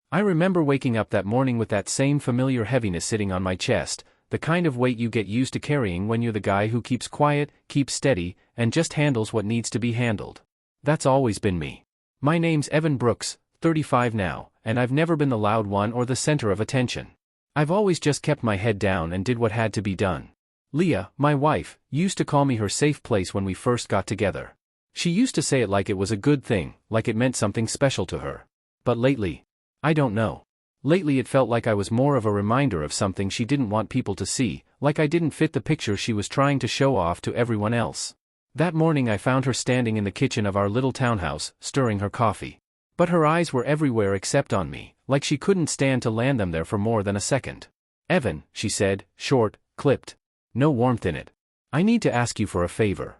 I remember waking up that morning with that same familiar heaviness sitting on my chest, the kind of weight you get used to carrying when you're the guy who keeps quiet, keeps steady, and just handles what needs to be handled. That's always been me. My name's Evan Brooks, 35 now, and I've never been the loud one or the center of attention. I've always just kept my head down and did what had to be done. Leah, my wife, used to call me her safe place when we first got together. She used to say it like it was a good thing, like it meant something special to her. But lately, I don't know. Lately it felt like I was more of a reminder of something she didn't want people to see, like I didn't fit the picture she was trying to show off to everyone else. That morning I found her standing in the kitchen of our little townhouse, stirring her coffee. But her eyes were everywhere except on me, like she couldn't stand to land them there for more than a second. "Evan," she said, short, clipped. No warmth in it. "I need to ask you for a favor."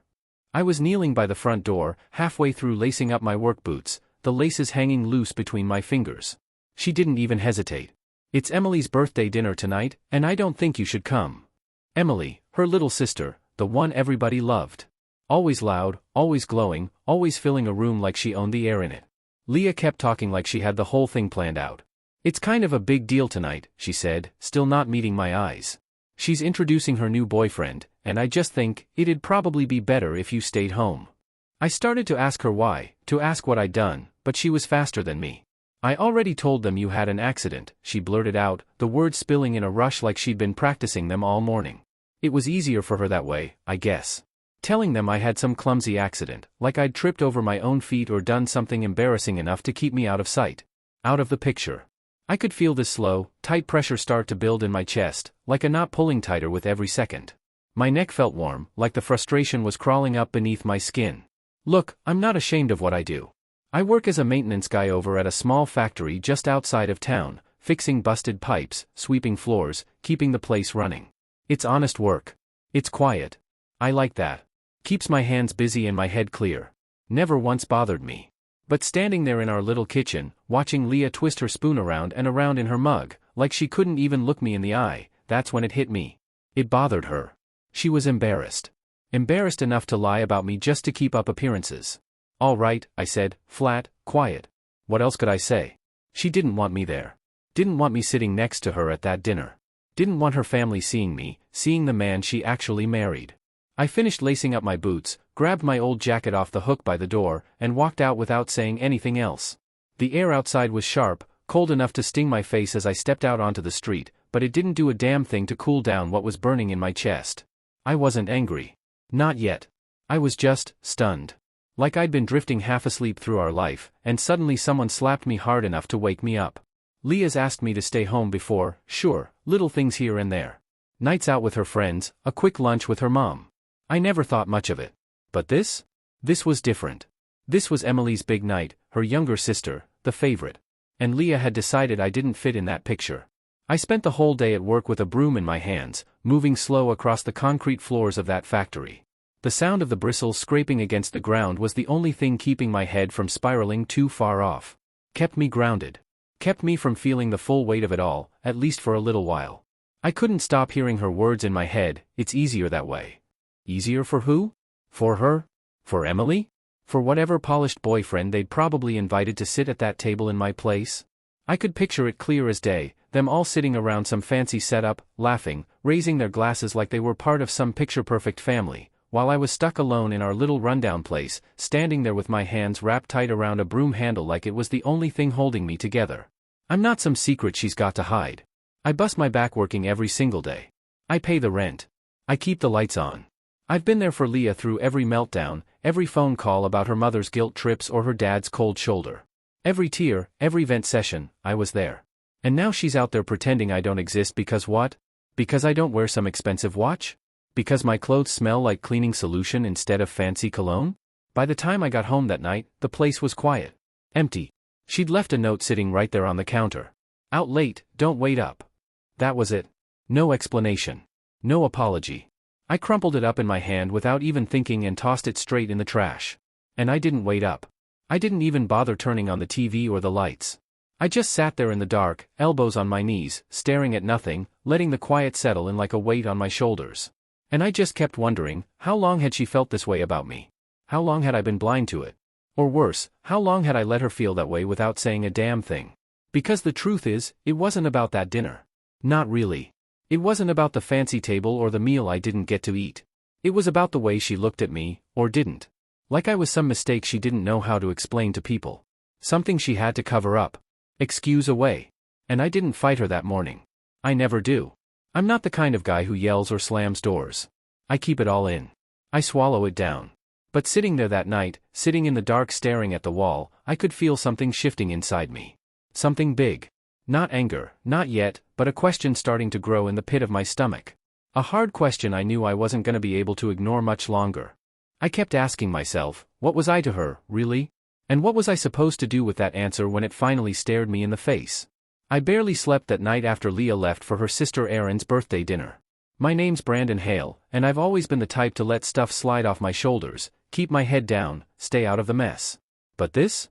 I was kneeling by the front door, halfway through lacing up my work boots, the laces hanging loose between my fingers. She didn't even hesitate. "It's Emily's birthday dinner tonight, and I don't think you should come." Emily, her little sister, the one everybody loved. Always loud, always glowing, always filling a room like she owned the air in it. Leah kept talking like she had the whole thing planned out. "It's kind of a big deal tonight," she said, still not meeting my eyes. "She's introducing her new boyfriend, and I just think it'd probably be better if you stayed home." I started to ask her why, to ask what I'd done, but she was faster than me. "I already told them you had an accident," she blurted out, the words spilling in a rush like she'd been practicing them all morning. It was easier for her that way, I guess. Telling them I had some clumsy accident, like I'd tripped over my own feet or done something embarrassing enough to keep me out of sight. Out of the picture. I could feel this slow, tight pressure start to build in my chest, like a knot pulling tighter with every second. My neck felt warm, like the frustration was crawling up beneath my skin. "Look, I'm not ashamed of what I do. I work as a maintenance guy over at a small factory just outside of town, fixing busted pipes, sweeping floors, keeping the place running. It's honest work. It's quiet. I like that. Keeps my hands busy and my head clear. Never once bothered me." But standing there in our little kitchen, watching Leah twist her spoon around and around in her mug, like she couldn't even look me in the eye, that's when it hit me. It bothered her. She was embarrassed. Embarrassed enough to lie about me just to keep up appearances. "All right," I said, flat, quiet. What else could I say? She didn't want me there. Didn't want me sitting next to her at that dinner. Didn't want her family seeing me, seeing the man she actually married. I finished lacing up my boots, grabbed my old jacket off the hook by the door, and walked out without saying anything else. The air outside was sharp, cold enough to sting my face as I stepped out onto the street, but it didn't do a damn thing to cool down what was burning in my chest. I wasn't angry. Not yet. I was just stunned. Like I'd been drifting half asleep through our life, and suddenly someone slapped me hard enough to wake me up. Leah's asked me to stay home before, sure, little things here and there. Nights out with her friends, a quick lunch with her mom. I never thought much of it. But this? This was different. This was Emily's big night, her younger sister, the favorite. And Leah had decided I didn't fit in that picture. I spent the whole day at work with a broom in my hands, moving slow across the concrete floors of that factory. The sound of the bristles scraping against the ground was the only thing keeping my head from spiraling too far off. Kept me grounded. Kept me from feeling the full weight of it all, at least for a little while. I couldn't stop hearing her words in my head. "It's easier that way." Easier for who? For her? For Emily? For whatever polished boyfriend they'd probably invited to sit at that table in my place? I could picture it clear as day, them all sitting around some fancy setup, laughing, raising their glasses like they were part of some picture-perfect family, while I was stuck alone in our little rundown place, standing there with my hands wrapped tight around a broom handle like it was the only thing holding me together. I'm not some secret she's got to hide. I bust my back working every single day. I pay the rent. I keep the lights on. I've been there for Leah through every meltdown, every phone call about her mother's guilt trips or her dad's cold shoulder. Every tear, every vent session, I was there. And now she's out there pretending I don't exist because what? Because I don't wear some expensive watch? Because my clothes smell like cleaning solution instead of fancy cologne? By the time I got home that night, the place was quiet. Empty. She'd left a note sitting right there on the counter. "Out late, don't wait up." That was it. No explanation. No apology. I crumpled it up in my hand without even thinking and tossed it straight in the trash. And I didn't wait up. I didn't even bother turning on the TV or the lights. I just sat there in the dark, elbows on my knees, staring at nothing, letting the quiet settle in like a weight on my shoulders. And I just kept wondering, how long had she felt this way about me? How long had I been blind to it? Or worse, how long had I let her feel that way without saying a damn thing? Because the truth is, it wasn't about that dinner. Not really. It wasn't about the fancy table or the meal I didn't get to eat. It was about the way she looked at me, or didn't. Like I was some mistake she didn't know how to explain to people. Something she had to cover up. Excuse away. And I didn't fight her that morning. I never do. I'm not the kind of guy who yells or slams doors. I keep it all in. I swallow it down. But sitting there that night, sitting in the dark staring at the wall, I could feel something shifting inside me. Something big. Not anger, not yet, but a question starting to grow in the pit of my stomach. A hard question I knew I wasn't going to be able to ignore much longer. I kept asking myself, what was I to her, really? And what was I supposed to do with that answer when it finally stared me in the face? I barely slept that night after Leah left for her sister Erin's birthday dinner. My name's Brandon Hale, and I've always been the type to let stuff slide off my shoulders, keep my head down, stay out of the mess. But this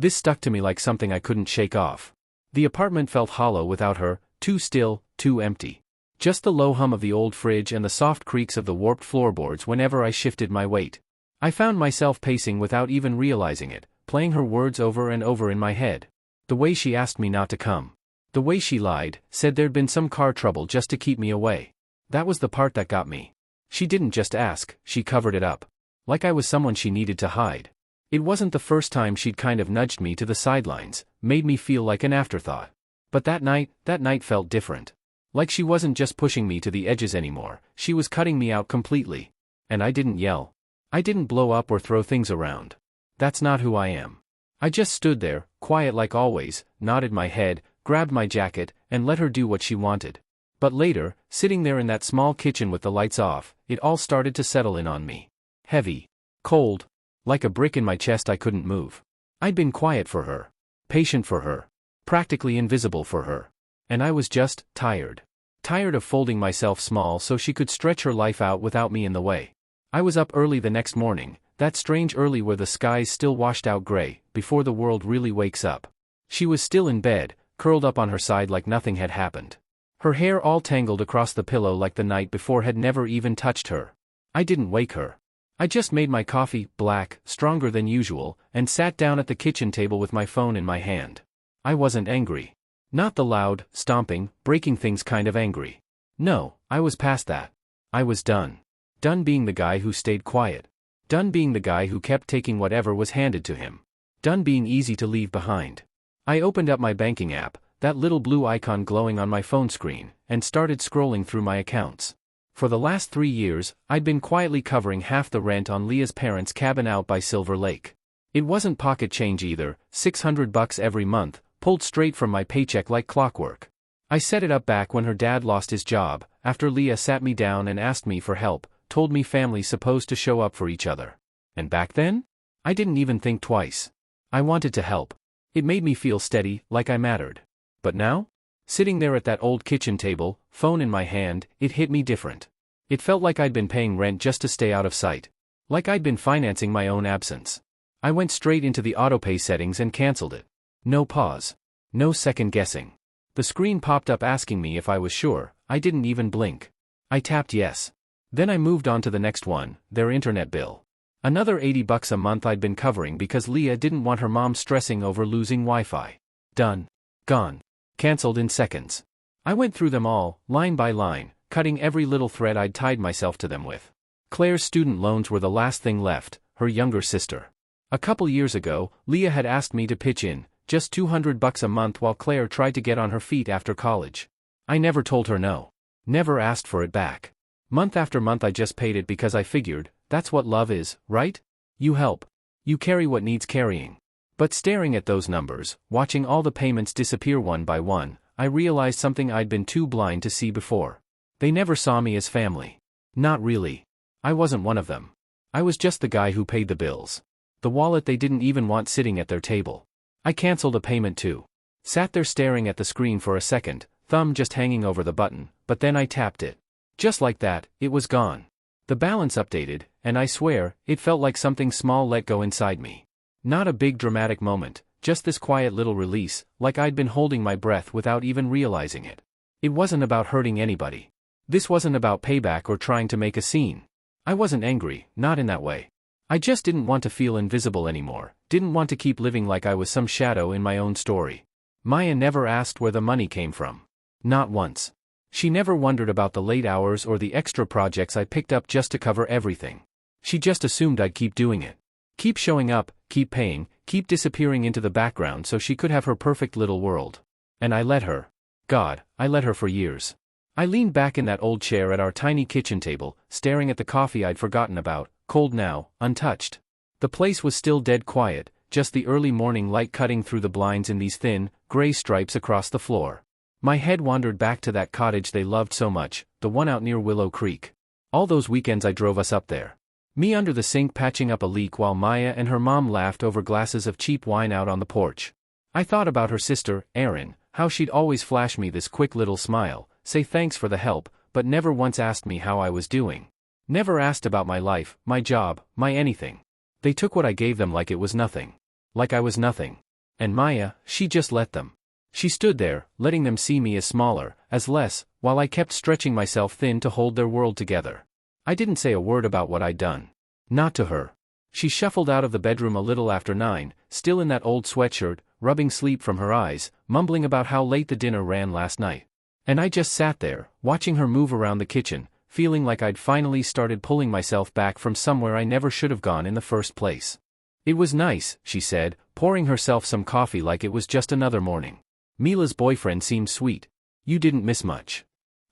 stuck to me like something I couldn't shake off. The apartment felt hollow without her, too still, too empty. Just the low hum of the old fridge and the soft creaks of the warped floorboards whenever I shifted my weight. I found myself pacing without even realizing it, playing her words over and over in my head. The way she asked me not to come. The way she lied, said there'd been some car trouble just to keep me away. That was the part that got me. She didn't just ask, she covered it up. Like I was someone she needed to hide. It wasn't the first time she'd kind of nudged me to the sidelines, made me feel like an afterthought. But that night felt different. Like she wasn't just pushing me to the edges anymore, she was cutting me out completely. And I didn't yell. I didn't blow up or throw things around. That's not who I am. I just stood there, quiet like always, nodded my head, grabbed my jacket, and let her do what she wanted. But later, sitting there in that small kitchen with the lights off, it all started to settle in on me. Heavy. Cold. Like a brick in my chest I couldn't move. I'd been quiet for her. Patient for her. Practically invisible for her. And I was just tired. Tired of folding myself small so she could stretch her life out without me in the way. I was up early the next morning, that strange early where the sky's still washed out gray, before the world really wakes up. She was still in bed, curled up on her side like nothing had happened. Her hair all tangled across the pillow like the night before had never even touched her. I didn't wake her. I just made my coffee, black, stronger than usual, and sat down at the kitchen table with my phone in my hand. I wasn't angry. Not the loud, stomping, breaking things kind of angry. No, I was past that. I was done. Done being the guy who stayed quiet. Done being the guy who kept taking whatever was handed to him. Done being easy to leave behind. I opened up my banking app, that little blue icon glowing on my phone screen, and started scrolling through my accounts. For the last 3 years, I'd been quietly covering half the rent on Leah's parents' cabin out by Silver Lake. It wasn't pocket change either, $600 every month, pulled straight from my paycheck like clockwork. I set it up back when her dad lost his job, after Leah sat me down and asked me for help, told me family's supposed to show up for each other. And back then? I didn't even think twice. I wanted to help. It made me feel steady, like I mattered. But now? Sitting there at that old kitchen table, phone in my hand, it hit me different. It felt like I'd been paying rent just to stay out of sight. Like I'd been financing my own absence. I went straight into the autopay settings and canceled it. No pause. No second guessing. The screen popped up asking me if I was sure. I didn't even blink. I tapped yes. Then I moved on to the next one, their internet bill. Another $80 a month I'd been covering because Leah didn't want her mom stressing over losing Wi-Fi. Done. Gone. Cancelled in seconds. I went through them all, line by line, cutting every little thread I'd tied myself to them with. Claire's student loans were the last thing left, her younger sister. A couple years ago, Leah had asked me to pitch in, just $200 a month while Claire tried to get on her feet after college. I never told her no. Never asked for it back. Month after month I just paid it because I figured, that's what love is, right? You help. You carry what needs carrying. But staring at those numbers, watching all the payments disappear one by one, I realized something I'd been too blind to see before. They never saw me as family. Not really. I wasn't one of them. I was just the guy who paid the bills. The wallet they didn't even want sitting at their table. I canceled a payment too. Sat there staring at the screen for a second, thumb just hanging over the button, but then I tapped it. Just like that, it was gone. The balance updated, and I swear, it felt like something small let go inside me. Not a big dramatic moment, just this quiet little release, like I'd been holding my breath without even realizing it. It wasn't about hurting anybody. This wasn't about payback or trying to make a scene. I wasn't angry, not in that way. I just didn't want to feel invisible anymore, didn't want to keep living like I was some shadow in my own story. Maya never asked where the money came from. Not once. She never wondered about the late hours or the extra projects I picked up just to cover everything. She just assumed I'd keep doing it. Keep showing up, keep paying, keep disappearing into the background so she could have her perfect little world. And I let her. God, I let her for years. I leaned back in that old chair at our tiny kitchen table, staring at the coffee I'd forgotten about, cold now, untouched. The place was still dead quiet, just the early morning light cutting through the blinds in these thin, gray stripes across the floor. My head wandered back to that cottage they loved so much, the one out near Willow Creek. All those weekends I drove us up there. Me under the sink patching up a leak while Maya and her mom laughed over glasses of cheap wine out on the porch. I thought about her sister, Erin, how she'd always flash me this quick little smile, say thanks for the help, but never once asked me how I was doing. Never asked about my life, my job, my anything. They took what I gave them like it was nothing. Like I was nothing. And Maya, she just let them. She stood there, letting them see me as smaller, as less, while I kept stretching myself thin to hold their world together. I didn't say a word about what I'd done. Not to her. She shuffled out of the bedroom a little after 9, still in that old sweatshirt, rubbing sleep from her eyes, mumbling about how late the dinner ran last night. And I just sat there, watching her move around the kitchen, feeling like I'd finally started pulling myself back from somewhere I never should have gone in the first place. It was nice, she said, pouring herself some coffee like it was just another morning. Mila's boyfriend seemed sweet. You didn't miss much.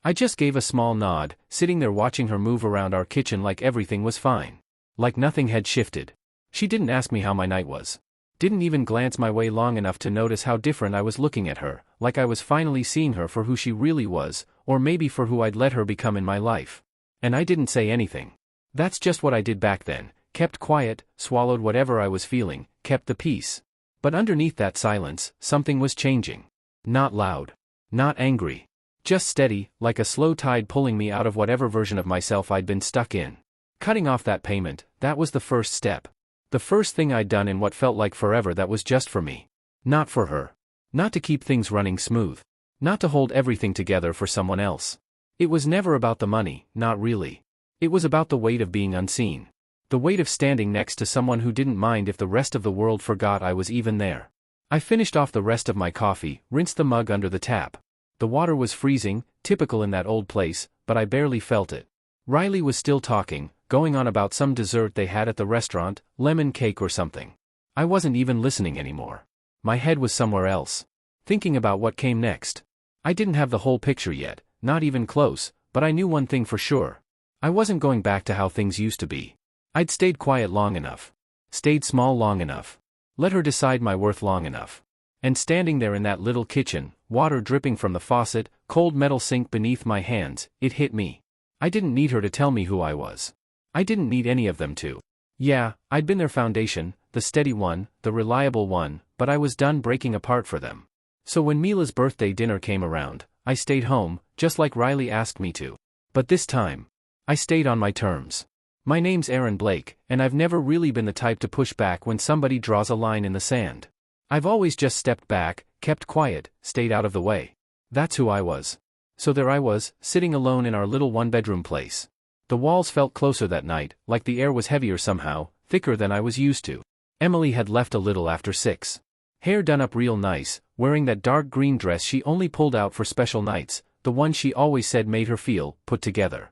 I just gave a small nod, sitting there watching her move around our kitchen like everything was fine. Like nothing had shifted. She didn't ask me how my night was. Didn't even glance my way long enough to notice how different I was looking at her, like I was finally seeing her for who she really was, or maybe for who I'd let her become in my life. And I didn't say anything. That's just what I did back then, kept quiet, swallowed whatever I was feeling, kept the peace. But underneath that silence, something was changing. Not loud. Not angry. Just steady, like a slow tide pulling me out of whatever version of myself I'd been stuck in. Cutting off that payment, that was the first step. The first thing I'd done in what felt like forever that was just for me. Not for her. Not to keep things running smooth. Not to hold everything together for someone else. It was never about the money, not really. It was about the weight of being unseen. The weight of standing next to someone who didn't mind if the rest of the world forgot I was even there. I finished off the rest of my coffee, rinsed the mug under the tap. The water was freezing, typical in that old place, but I barely felt it. Riley was still talking, going on about some dessert they had at the restaurant, lemon cake or something. I wasn't even listening anymore. My head was somewhere else. Thinking about what came next. I didn't have the whole picture yet, not even close, but I knew one thing for sure. I wasn't going back to how things used to be. I'd stayed quiet long enough. Stayed small long enough. Let her decide my worth long enough. And standing there in that little kitchen, water dripping from the faucet, cold metal sink beneath my hands, it hit me. I didn't need her to tell me who I was. I didn't need any of them to. Yeah, I'd been their foundation, the steady one, the reliable one, but I was done breaking apart for them. So when Mila's birthday dinner came around, I stayed home, just like Riley asked me to. But this time, I stayed on my terms. My name's Aaron Blake, and I've never really been the type to push back when somebody draws a line in the sand. I've always just stepped back, kept quiet, stayed out of the way. That's who I was. So there I was, sitting alone in our little one-bedroom place. The walls felt closer that night, like the air was heavier somehow, thicker than I was used to. Emily had left a little after 6. Hair done up real nice, wearing that dark green dress she only pulled out for special nights, the one she always said made her feel put together.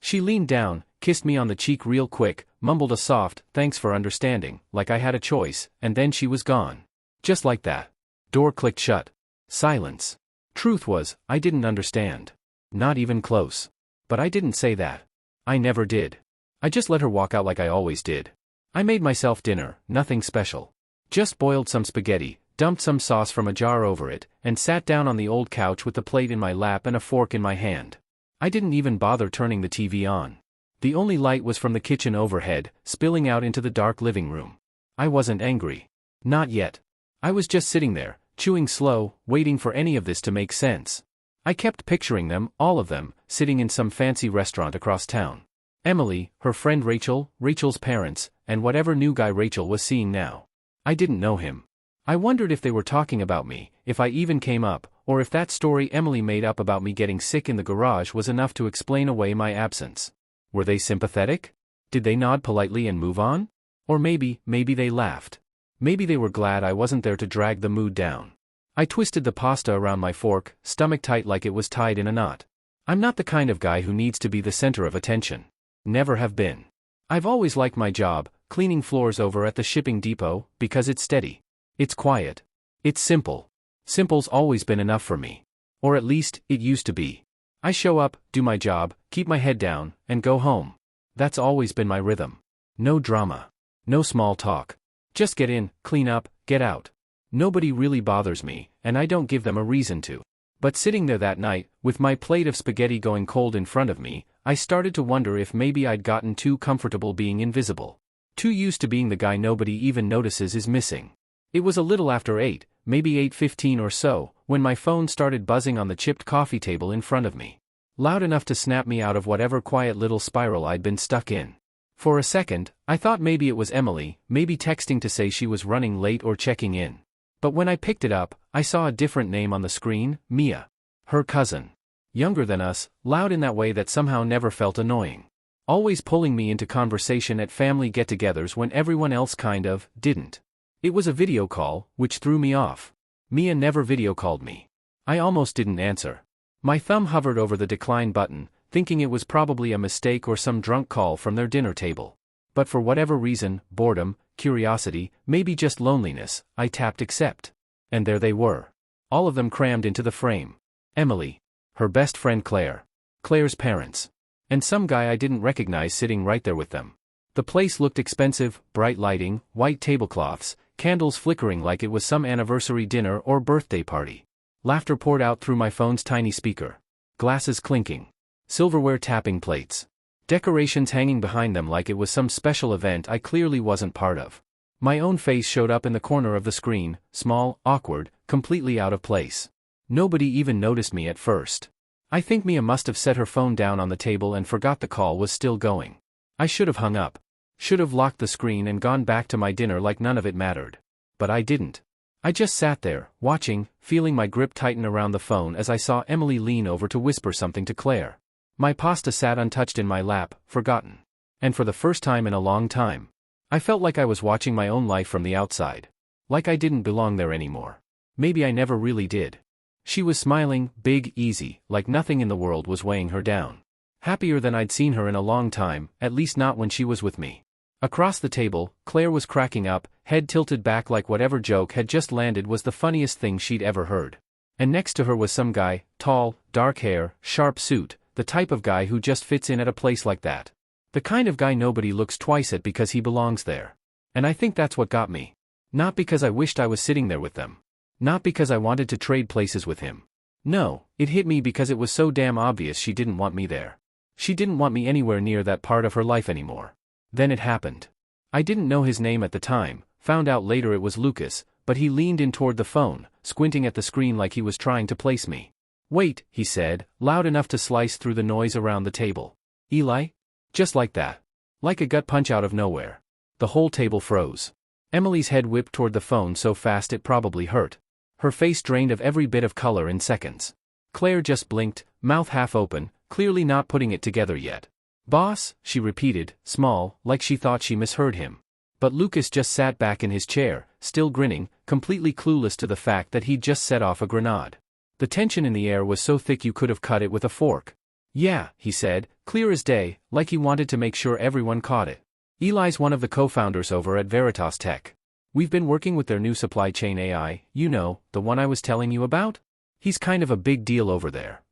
She leaned down, kissed me on the cheek real quick, mumbled a soft, thanks for understanding, like I had a choice, and then she was gone. Just like that. Door clicked shut. Silence. Truth was, I didn't understand. Not even close. But I didn't say that. I never did. I just let her walk out like I always did. I made myself dinner, nothing special. Just boiled some spaghetti, dumped some sauce from a jar over it, and sat down on the old couch with the plate in my lap and a fork in my hand. I didn't even bother turning the TV on. The only light was from the kitchen overhead, spilling out into the dark living room. I wasn't angry. Not yet. I was just sitting there, chewing slow, waiting for any of this to make sense. I kept picturing them, all of them, sitting in some fancy restaurant across town. Emily, her friend Rachel, Rachel's parents, and whatever new guy Rachel was seeing now. I didn't know him. I wondered if they were talking about me, if I even came up, or if that story Emily made up about me getting sick in the garage was enough to explain away my absence. Were they sympathetic? Did they nod politely and move on? Or maybe they laughed. Maybe they were glad I wasn't there to drag the mood down. I twisted the pasta around my fork, stomach tight like it was tied in a knot. I'm not the kind of guy who needs to be the center of attention. Never have been. I've always liked my job, cleaning floors over at the shipping depot, because it's steady. It's quiet. It's simple. Simple's always been enough for me. Or at least, it used to be. I show up, do my job, keep my head down, and go home. That's always been my rhythm. No drama. No small talk. Just get in, clean up, get out. Nobody really bothers me, and I don't give them a reason to. But sitting there that night, with my plate of spaghetti going cold in front of me, I started to wonder if maybe I'd gotten too comfortable being invisible. Too used to being the guy nobody even notices is missing. It was a little after 8, maybe 8:15 or so, when my phone started buzzing on the chipped coffee table in front of me. Loud enough to snap me out of whatever quiet little spiral I'd been stuck in. For a second, I thought maybe it was Emily, maybe texting to say she was running late or checking in. But when I picked it up, I saw a different name on the screen, Mia. Her cousin. Younger than us, loud in that way that somehow never felt annoying. Always pulling me into conversation at family get-togethers when everyone else kind of didn't. It was a video call, which threw me off. Mia never video called me. I almost didn't answer. My thumb hovered over the decline button, thinking it was probably a mistake or some drunk call from their dinner table. But for whatever reason, boredom, curiosity, maybe just loneliness, I tapped accept. And there they were. All of them crammed into the frame. Emily. Her best friend Claire. Claire's parents. And some guy I didn't recognize sitting right there with them. The place looked expensive, bright lighting, white tablecloths, candles flickering like it was some anniversary dinner or birthday party. Laughter poured out through my phone's tiny speaker. Glasses clinking. Silverware tapping plates. Decorations hanging behind them like it was some special event I clearly wasn't part of. My own face showed up in the corner of the screen, small, awkward, completely out of place. Nobody even noticed me at first. I think Mia must have set her phone down on the table and forgot the call was still going. I should have hung up. Should have locked the screen and gone back to my dinner like none of it mattered. But I didn't. I just sat there, watching, feeling my grip tighten around the phone as I saw Emily lean over to whisper something to Claire. My pasta sat untouched in my lap, forgotten. And for the first time in a long time, I felt like I was watching my own life from the outside. Like I didn't belong there anymore. Maybe I never really did. She was smiling, big, easy, like nothing in the world was weighing her down. Happier than I'd seen her in a long time, at least not when she was with me. Across the table, Claire was cracking up, head tilted back like whatever joke had just landed was the funniest thing she'd ever heard. And next to her was some guy, tall, dark hair, sharp suit, the type of guy who just fits in at a place like that. The kind of guy nobody looks twice at because he belongs there. And I think that's what got me. Not because I wished I was sitting there with them. Not because I wanted to trade places with him. No, it hit me because it was so damn obvious she didn't want me there. She didn't want me anywhere near that part of her life anymore. Then it happened. I didn't know his name at the time, found out later it was Lucas, but he leaned in toward the phone, squinting at the screen like he was trying to place me. "Wait," he said, loud enough to slice through the noise around the table. "Eli?" Just like that. Like a gut punch out of nowhere. The whole table froze. Emily's head whipped toward the phone so fast it probably hurt. Her face drained of every bit of color in seconds. Claire just blinked, mouth half open, clearly not putting it together yet. "Boss," she repeated, small, like she thought she misheard him. But Lucas just sat back in his chair, still grinning, completely clueless to the fact that he'd just set off a grenade. The tension in the air was so thick you could have cut it with a fork. "Yeah," he said, clear as day, like he wanted to make sure everyone caught it. "Eli's one of the co-founders over at Veritas Tech. We've been working with their new supply chain AI, you know, the one I was telling you about? He's kind of a big deal over there."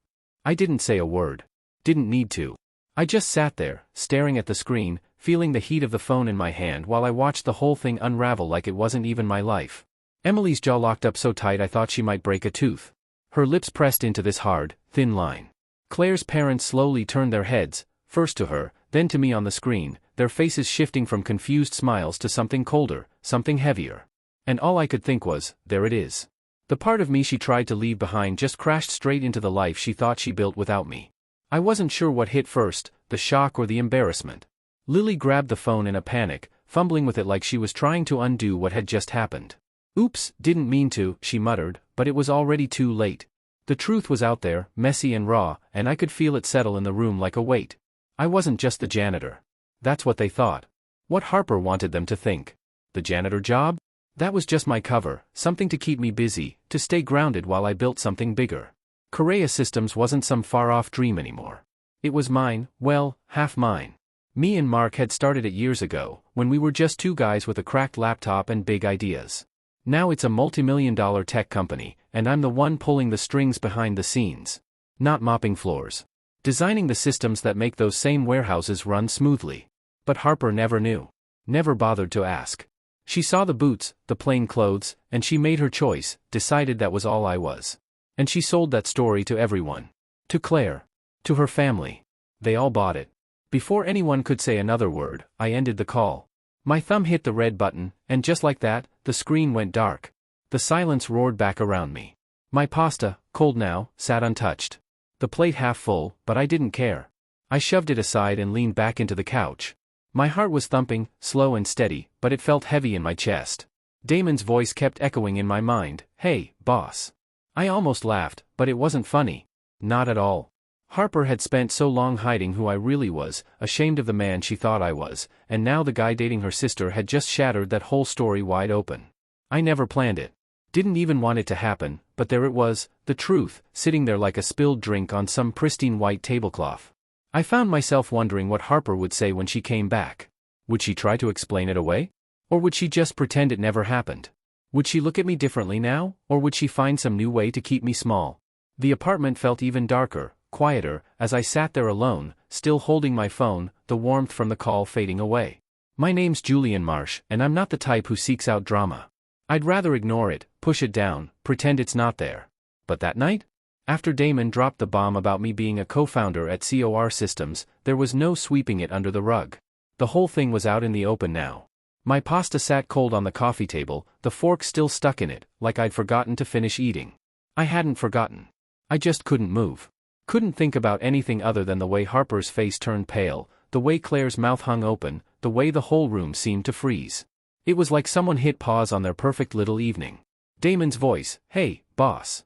I didn't say a word. Didn't need to. I just sat there, staring at the screen, feeling the heat of the phone in my hand while I watched the whole thing unravel like it wasn't even my life. Emily's jaw locked up so tight I thought she might break a tooth. Her lips pressed into this hard, thin line. Claire's parents slowly turned their heads, first to her, then to me on the screen, their faces shifting from confused smiles to something colder, something heavier. And all I could think was, there it is. The part of me she tried to leave behind just crashed straight into the life she thought she built without me. I wasn't sure what hit first, the shock or the embarrassment. Lily grabbed the phone in a panic, fumbling with it like she was trying to undo what had just happened. "Oops, didn't mean to," she muttered, but it was already too late. The truth was out there, messy and raw, and I could feel it settle in the room like a weight. I wasn't just the janitor. That's what they thought. What Harper wanted them to think. The janitor job? That was just my cover, something to keep me busy, to stay grounded while I built something bigger. Korea Systems wasn't some far-off dream anymore. It was mine, well, half mine. Me and Mark had started it years ago, when we were just two guys with a cracked laptop and big ideas. Now it's a multi-million-dollar tech company, and I'm the one pulling the strings behind the scenes. Not mopping floors. Designing the systems that make those same warehouses run smoothly. But Harper never knew. Never bothered to ask. She saw the boots, the plain clothes, and she made her choice, decided that was all I was. And she sold that story to everyone. To Claire. To her family. They all bought it. Before anyone could say another word, I ended the call. My thumb hit the red button, and just like that, the screen went dark. The silence roared back around me. My pasta, cold now, sat untouched. The plate half full, but I didn't care. I shoved it aside and leaned back into the couch. My heart was thumping, slow and steady, but it felt heavy in my chest. Damon's voice kept echoing in my mind, "Hey, boss." I almost laughed, but it wasn't funny. Not at all. Harper had spent so long hiding who I really was, ashamed of the man she thought I was, and now the guy dating her sister had just shattered that whole story wide open. I never planned it. Didn't even want it to happen, but there it was, the truth, sitting there like a spilled drink on some pristine white tablecloth. I found myself wondering what Harper would say when she came back. Would she try to explain it away? Or would she just pretend it never happened? Would she look at me differently now, or would she find some new way to keep me small? The apartment felt even darker, quieter, as I sat there alone, still holding my phone, the warmth from the call fading away. My name's Julian Marsh, and I'm not the type who seeks out drama. I'd rather ignore it, push it down, pretend it's not there. But that night? After Damon dropped the bomb about me being a co-founder at COR Systems, there was no sweeping it under the rug. The whole thing was out in the open now. My pasta sat cold on the coffee table, the fork still stuck in it, like I'd forgotten to finish eating. I hadn't forgotten. I just couldn't move. Couldn't think about anything other than the way Harper's face turned pale, the way Claire's mouth hung open, the way the whole room seemed to freeze. It was like someone hit pause on their perfect little evening. Damon's voice, "Hey, boss,"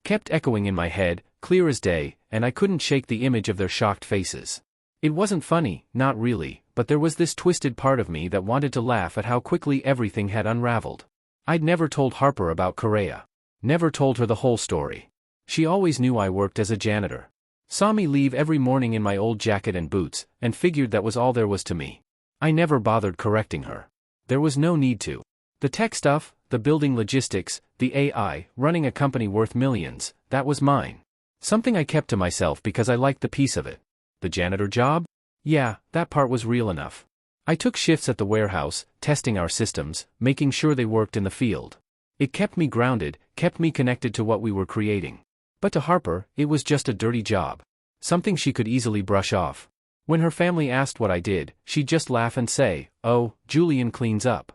kept echoing in my head, clear as day, and I couldn't shake the image of their shocked faces. It wasn't funny, not really, but there was this twisted part of me that wanted to laugh at how quickly everything had unraveled. I'd never told Harper about Korea. Never told her the whole story. She always knew I worked as a janitor. Saw me leave every morning in my old jacket and boots, and figured that was all there was to me. I never bothered correcting her. There was no need to. The tech stuff, the building logistics, the AI, running a company worth millions, that was mine. Something I kept to myself because I liked the piece of it. The janitor job? Yeah, that part was real enough. I took shifts at the warehouse, testing our systems, making sure they worked in the field. It kept me grounded, kept me connected to what we were creating. But to Harper, it was just a dirty job. Something she could easily brush off. When her family asked what I did, she'd just laugh and say, "Oh, Julian cleans up."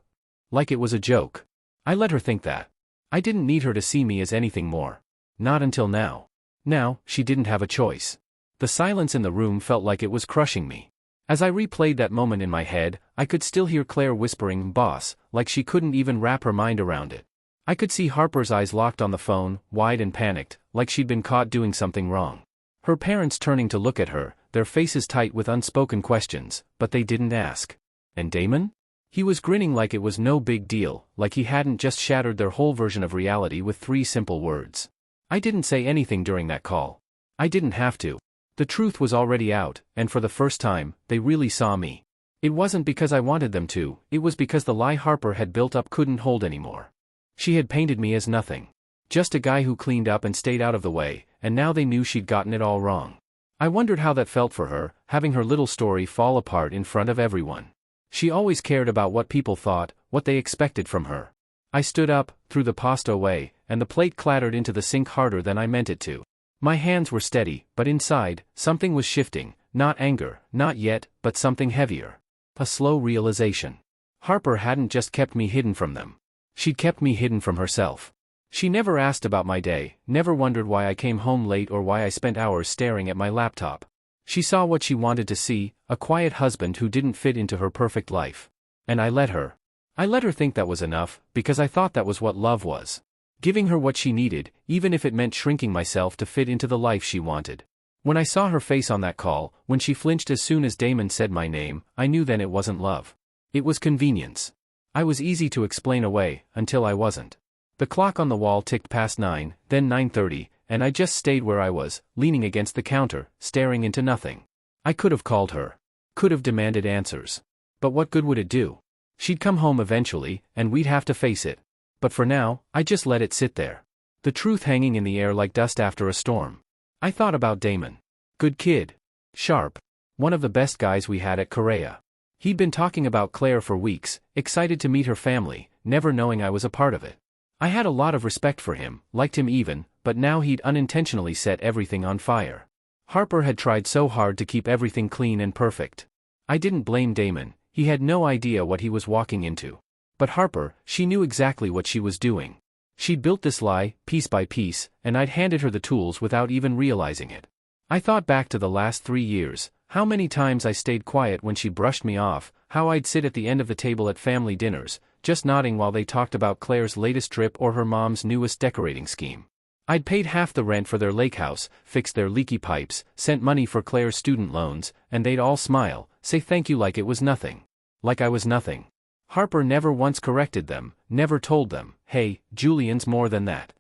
Like it was a joke. I let her think that. I didn't need her to see me as anything more. Not until now. Now, she didn't have a choice. The silence in the room felt like it was crushing me. As I replayed that moment in my head, I could still hear Claire whispering, "Boss," like she couldn't even wrap her mind around it. I could see Harper's eyes locked on the phone, wide and panicked, like she'd been caught doing something wrong. Her parents turning to look at her, their faces tight with unspoken questions, but they didn't ask. And Damon? He was grinning like it was no big deal, like he hadn't just shattered their whole version of reality with 3 simple words. I didn't say anything during that call. I didn't have to. The truth was already out, and for the first time, they really saw me. It wasn't because I wanted them to, it was because the lie Harper had built up couldn't hold anymore. She had painted me as nothing. Just a guy who cleaned up and stayed out of the way, and now they knew she'd gotten it all wrong. I wondered how that felt for her, having her little story fall apart in front of everyone. She always cared about what people thought, what they expected from her. I stood up, threw the pasta away, and the plate clattered into the sink harder than I meant it to. My hands were steady, but inside, something was shifting, not anger, not yet, but something heavier. A slow realization. Harper hadn't just kept me hidden from them. She'd kept me hidden from herself. She never asked about my day, never wondered why I came home late or why I spent hours staring at my laptop. She saw what she wanted to see, a quiet husband who didn't fit into her perfect life. And I let her. I let her think that was enough, because I thought that was what love was. Giving her what she needed, even if it meant shrinking myself to fit into the life she wanted. When I saw her face on that call, when she flinched as soon as Damon said my name, I knew then it wasn't love. It was convenience. I was easy to explain away, until I wasn't. The clock on the wall ticked past 9, then 9:30, and I just stayed where I was, leaning against the counter, staring into nothing. I could have called her. Could have demanded answers. But what good would it do? She'd come home eventually, and we'd have to face it. But for now, I just let it sit there. The truth hanging in the air like dust after a storm. I thought about Damon. Good kid. Sharp. One of the best guys we had at Korea. He'd been talking about Claire for weeks, excited to meet her family, never knowing I was a part of it. I had a lot of respect for him, liked him even, but now he'd unintentionally set everything on fire. Harper had tried so hard to keep everything clean and perfect. I didn't blame Damon, he had no idea what he was walking into. But Harper, she knew exactly what she was doing. She'd built this lie, piece by piece, and I'd handed her the tools without even realizing it. I thought back to the last 3 years, how many times I stayed quiet when she brushed me off, how I'd sit at the end of the table at family dinners, just nodding while they talked about Claire's latest trip or her mom's newest decorating scheme. I'd paid half the rent for their lake house, fixed their leaky pipes, sent money for Claire's student loans, and they'd all smile, say thank you like it was nothing. Like I was nothing. Harper never once corrected them, never told them, hey, Julian's more than that.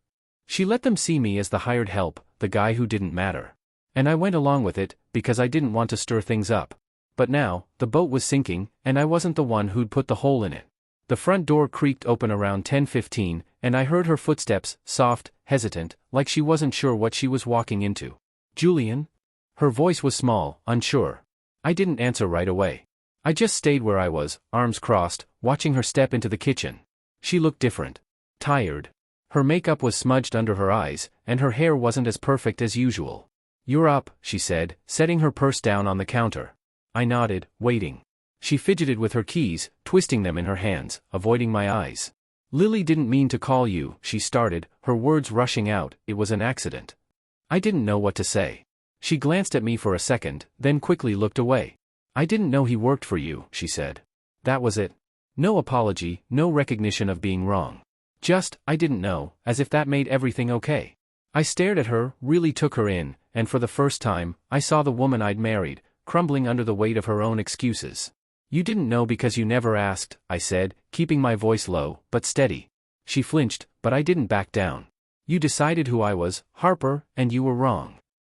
She let them see me as the hired help, the guy who didn't matter. And I went along with it, because I didn't want to stir things up. But now, the boat was sinking, and I wasn't the one who'd put the hole in it. The front door creaked open around 10:15, and I heard her footsteps, soft, hesitant, like she wasn't sure what she was walking into. Julian? Her voice was small, unsure. I didn't answer right away. I just stayed where I was, arms crossed, watching her step into the kitchen. She looked different. Tired. Her makeup was smudged under her eyes, and her hair wasn't as perfect as usual. You're up, she said, setting her purse down on the counter. I nodded, waiting. She fidgeted with her keys, twisting them in her hands, avoiding my eyes. Lily didn't mean to call you, she started, her words rushing out, it was an accident. I didn't know what to say. She glanced at me for a second, then quickly looked away. I didn't know he worked for you, she said. That was it. No apology, no recognition of being wrong. Just, I didn't know, as if that made everything okay. I stared at her, really took her in, and for the first time, I saw the woman I'd married, crumbling under the weight of her own excuses. You didn't know because you never asked, I said, keeping my voice low, but steady. She flinched, but I didn't back down. You decided who I was, Harper, and you were wrong.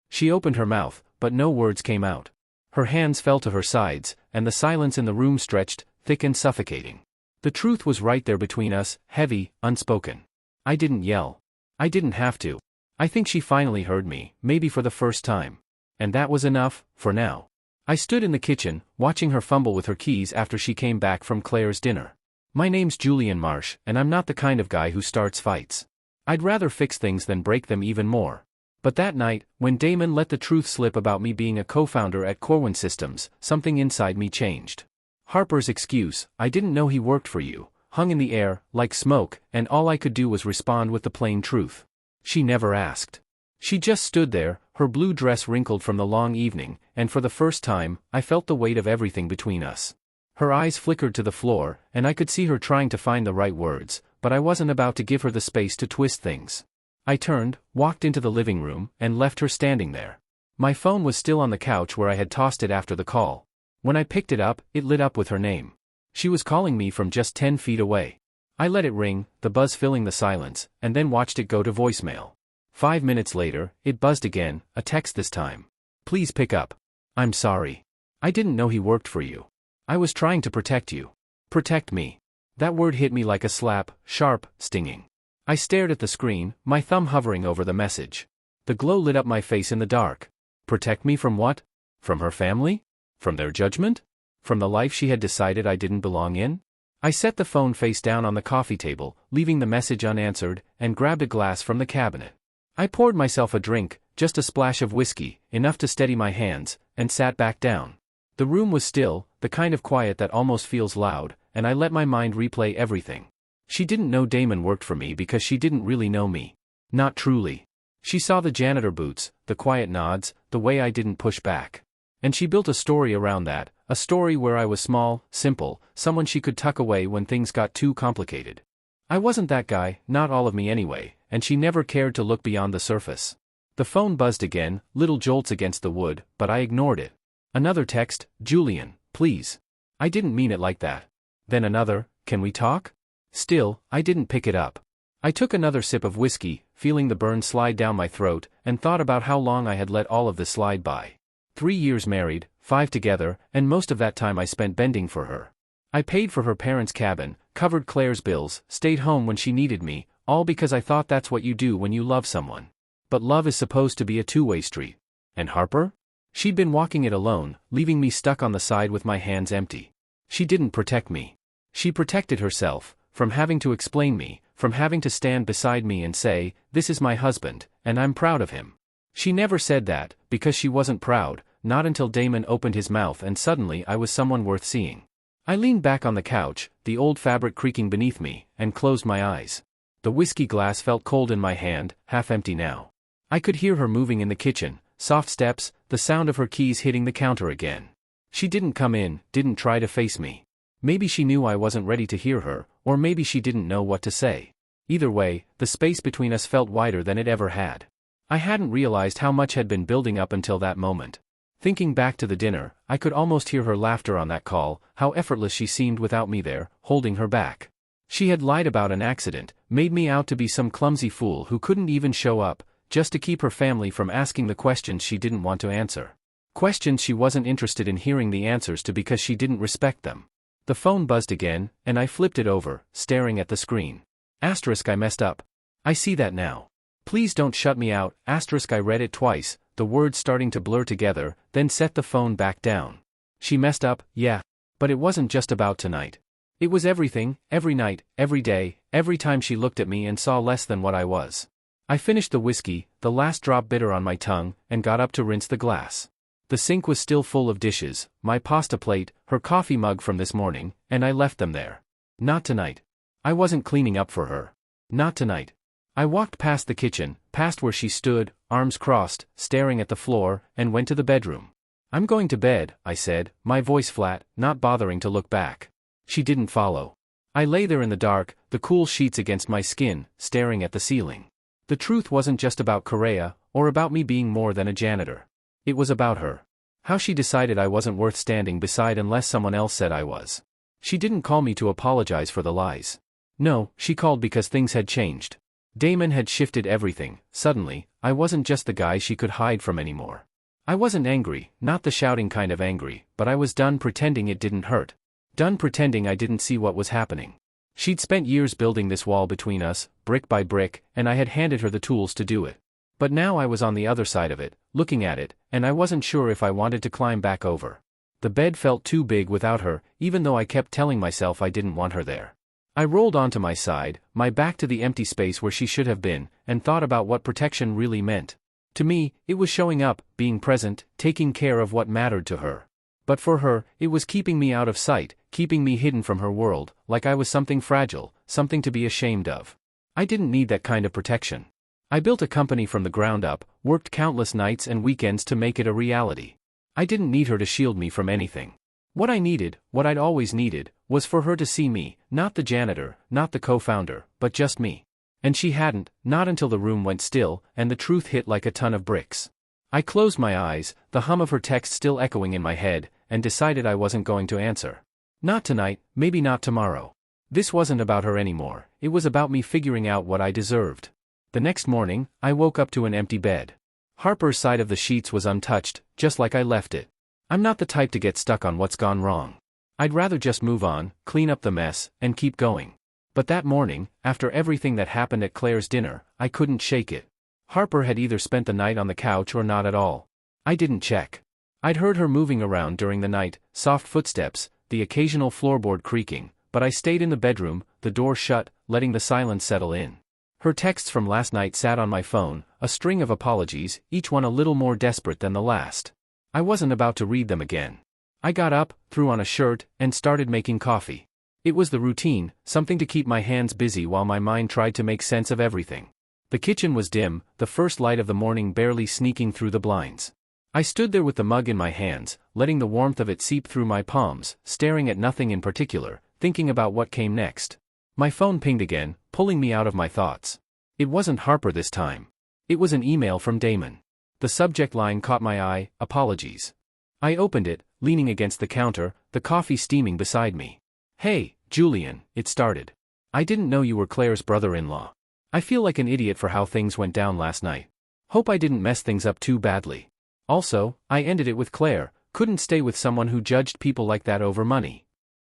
She opened her mouth, but no words came out. Her hands fell to her sides, and the silence in the room stretched, thick and suffocating. The truth was right there between us, heavy, unspoken. I didn't yell. I didn't have to. I think she finally heard me, maybe for the first time. And that was enough, for now. I stood in the kitchen, watching her fumble with her keys after she came back from Claire's dinner. My name's Julian Marsh, and I'm not the kind of guy who starts fights. I'd rather fix things than break them even more. But that night, when Damon let the truth slip about me being a co-founder at Corwin Systems, something inside me changed. Harper's excuse, I didn't know he worked for you, hung in the air, like smoke, and all I could do was respond with the plain truth. She never asked. She just stood there, her blue dress wrinkled from the long evening, and for the first time, I felt the weight of everything between us. Her eyes flickered to the floor, and I could see her trying to find the right words, but I wasn't about to give her the space to twist things. I turned, walked into the living room, and left her standing there. My phone was still on the couch where I had tossed it after the call. When I picked it up, it lit up with her name. She was calling me from just 10 feet away. I let it ring, the buzz filling the silence, and then watched it go to voicemail. 5 minutes later, it buzzed again, a text this time. Please pick up. I'm sorry. I didn't know he worked for you. I was trying to protect you. Protect me. That word hit me like a slap, sharp, stinging. I stared at the screen, my thumb hovering over the message. The glow lit up my face in the dark. Protect me from what? From her family? From their judgment? From the life she had decided I didn't belong in? I set the phone face down on the coffee table, leaving the message unanswered, and grabbed a glass from the cabinet. I poured myself a drink, just a splash of whiskey, enough to steady my hands, and sat back down. The room was still, the kind of quiet that almost feels loud, and I let my mind replay everything. She didn't know Damon worked for me because she didn't really know me. Not truly. She saw the janitor boots, the quiet nods, the way I didn't push back. And she built a story around that, a story where I was small, simple, someone she could tuck away when things got too complicated. I wasn't that guy, not all of me anyway, and she never cared to look beyond the surface. The phone buzzed again, little jolts against the wood, but I ignored it. Another text, Julian, please. I didn't mean it like that. Then another, can we talk? Still, I didn't pick it up. I took another sip of whiskey, feeling the burn slide down my throat, and thought about how long I had let all of this slide by. 3 years married, 5 together, and most of that time I spent bending for her. I paid for her parents' cabin, covered Claire's bills, stayed home when she needed me, all because I thought that's what you do when you love someone. But love is supposed to be a two-way street. And Harper? She'd been walking it alone, leaving me stuck on the side with my hands empty. She didn't protect me. She protected herself, from having to explain me, from having to stand beside me and say, "This is my husband, and I'm proud of him." She never said that, because she wasn't proud, not until Damon opened his mouth and suddenly I was someone worth seeing. I leaned back on the couch, the old fabric creaking beneath me, and closed my eyes. The whiskey glass felt cold in my hand, half empty now. I could hear her moving in the kitchen, soft steps, the sound of her keys hitting the counter again. She didn't come in, didn't try to face me. Maybe she knew I wasn't ready to hear her, or maybe she didn't know what to say. Either way, the space between us felt wider than it ever had. I hadn't realized how much had been building up until that moment. Thinking back to the dinner, I could almost hear her laughter on that call, how effortless she seemed without me there, holding her back. She had lied about an accident, made me out to be some clumsy fool who couldn't even show up, just to keep her family from asking the questions she didn't want to answer. Questions she wasn't interested in hearing the answers to because she didn't respect them. The phone buzzed again, and I flipped it over, staring at the screen. Asterisk, I messed up. I see that now. Please don't shut me out, asterisk. I read it twice, the words starting to blur together, then set the phone back down. She messed up, yeah. But it wasn't just about tonight. It was everything, every night, every day, every time she looked at me and saw less than what I was. I finished the whiskey, the last drop bitter on my tongue, and got up to rinse the glass. The sink was still full of dishes, my pasta plate, her coffee mug from this morning, and I left them there. Not tonight. I wasn't cleaning up for her. Not tonight. I walked past the kitchen, past where she stood, arms crossed, staring at the floor, and went to the bedroom. "I'm going to bed," I said, my voice flat, not bothering to look back. She didn't follow. I lay there in the dark, the cool sheets against my skin, staring at the ceiling. The truth wasn't just about Correa, or about me being more than a janitor. It was about her. How she decided I wasn't worth standing beside unless someone else said I was. She didn't call me to apologize for the lies. No, she called because things had changed. Damon had shifted everything. Suddenly, I wasn't just the guy she could hide from anymore. I wasn't angry, not the shouting kind of angry, but I was done pretending it didn't hurt. Done pretending I didn't see what was happening. She'd spent years building this wall between us, brick by brick, and I had handed her the tools to do it. But now I was on the other side of it, looking at it, and I wasn't sure if I wanted to climb back over. The bed felt too big without her, even though I kept telling myself I didn't want her there. I rolled onto my side, my back to the empty space where she should have been, and thought about what protection really meant. To me, it was showing up, being present, taking care of what mattered to her. But for her, it was keeping me out of sight, keeping me hidden from her world, like I was something fragile, something to be ashamed of. I didn't need that kind of protection. I built a company from the ground up, worked countless nights and weekends to make it a reality. I didn't need her to shield me from anything. What I needed, what I'd always needed, was for her to see me, not the janitor, not the co-founder, but just me. And she hadn't, not until the room went still, and the truth hit like a ton of bricks. I closed my eyes, the hum of her text still echoing in my head, and decided I wasn't going to answer. Not tonight, maybe not tomorrow. This wasn't about her anymore, it was about me figuring out what I deserved. The next morning, I woke up to an empty bed. Harper's side of the sheets was untouched, just like I left it. I'm not the type to get stuck on what's gone wrong. I'd rather just move on, clean up the mess, and keep going. But that morning, after everything that happened at Claire's dinner, I couldn't shake it. Harper had either spent the night on the couch or not at all. I didn't check. I'd heard her moving around during the night, soft footsteps, the occasional floorboard creaking, but I stayed in the bedroom, the door shut, letting the silence settle in. Her texts from last night sat on my phone, a string of apologies, each one a little more desperate than the last. I wasn't about to read them again. I got up, threw on a shirt, and started making coffee. It was the routine, something to keep my hands busy while my mind tried to make sense of everything. The kitchen was dim, the first light of the morning barely sneaking through the blinds. I stood there with the mug in my hands, letting the warmth of it seep through my palms, staring at nothing in particular, thinking about what came next. My phone pinged again, pulling me out of my thoughts. It wasn't Harper this time. It was an email from Damon. The subject line caught my eye, apologies. I opened it, leaning against the counter, the coffee steaming beside me. "Hey, Julian, it started. I didn't know you were Claire's brother-in-law. I feel like an idiot for how things went down last night. Hope I didn't mess things up too badly. Also, I ended it with Claire, couldn't stay with someone who judged people like that over money.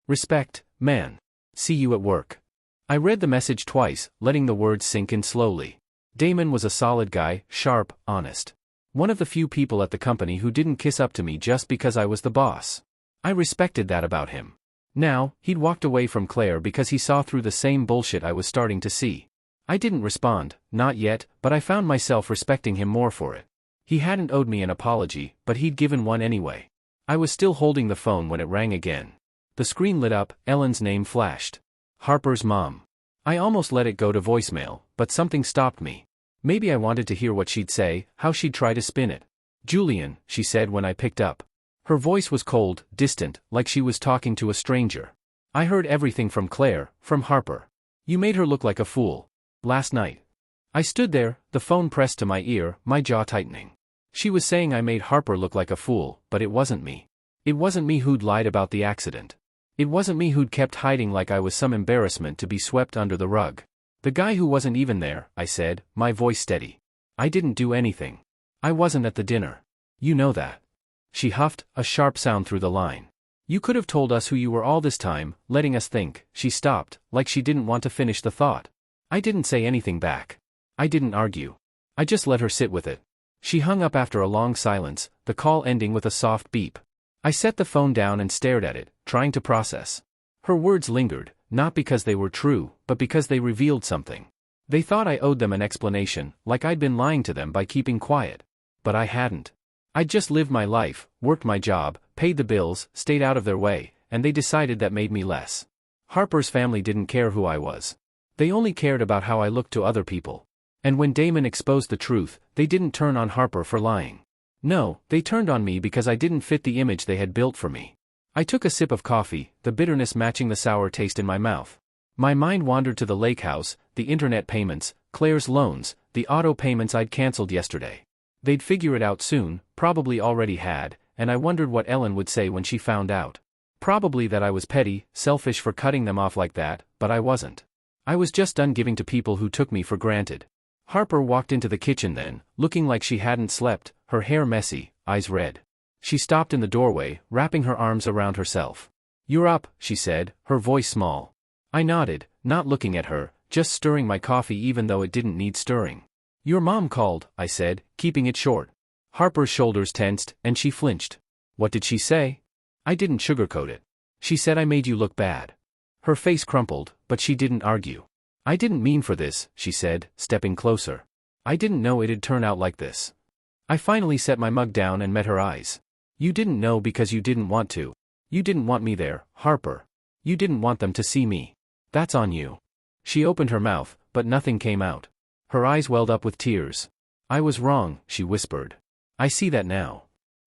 Respect, man. See you at work. I read the message twice, letting the words sink in slowly. Damon was a solid guy, sharp, honest. One of the few people at the company who didn't kiss up to me just because I was the boss. I respected that about him. Now, he'd walked away from Claire because he saw through the same bullshit I was starting to see. I didn't respond, not yet, but I found myself respecting him more for it. He hadn't owed me an apology, but he'd given one anyway. I was still holding the phone when it rang again. The screen lit up, Ellen's name flashed. Harper's mom. I almost let it go to voicemail, but something stopped me. Maybe I wanted to hear what she'd say, how she'd try to spin it. Julian, she said when I picked up. Her voice was cold, distant, like she was talking to a stranger. I heard everything from Claire, from Harper. You made her look like a fool. Last night. I stood there, the phone pressed to my ear, my jaw tightening. She was saying I made Harper look like a fool, but it wasn't me. It wasn't me who'd lied about the accident. It wasn't me who'd kept hiding like I was some embarrassment to be swept under the rug. The guy who wasn't even there, I said, my voice steady. I didn't do anything. I wasn't at the dinner. You know that. She huffed, a sharp sound through the line. You could have told us who you were all this time, letting us think. She stopped, like she didn't want to finish the thought. I didn't say anything back. I didn't argue. I just let her sit with it. She hung up after a long silence, the call ending with a soft beep. I set the phone down and stared at it, trying to process. Her words lingered, not because they were true, but because they revealed something. They thought I owed them an explanation, like I'd been lying to them by keeping quiet. But I hadn't. I'd just lived my life, worked my job, paid the bills, stayed out of their way, and they decided that made me less. Harper's family didn't care who I was. They only cared about how I looked to other people. And when Damon exposed the truth, they didn't turn on Harper for lying. No, they turned on me because I didn't fit the image they had built for me. I took a sip of coffee, the bitterness matching the sour taste in my mouth. My mind wandered to the lake house, the internet payments, Claire's loans, the auto payments I'd canceled yesterday. They'd figure it out soon, probably already had, and I wondered what Ellen would say when she found out. Probably that I was petty, selfish for cutting them off like that, but I wasn't. I was just done giving to people who took me for granted. Harper walked into the kitchen then, looking like she hadn't slept, her hair messy, eyes red. She stopped in the doorway, wrapping her arms around herself. You're up, she said, her voice small. I nodded, not looking at her, just stirring my coffee even though it didn't need stirring. Your mom called, I said, keeping it short. Harper's shoulders tensed, and she flinched. What did she say? I didn't sugarcoat it. She said I made you look bad. Her face crumpled, but she didn't argue. I didn't mean for this, she said, stepping closer. I didn't know it'd turn out like this. I finally set my mug down and met her eyes. You didn't know because you didn't want to. You didn't want me there, Harper. You didn't want them to see me. That's on you. She opened her mouth, but nothing came out. Her eyes welled up with tears. I was wrong, she whispered. I see that now.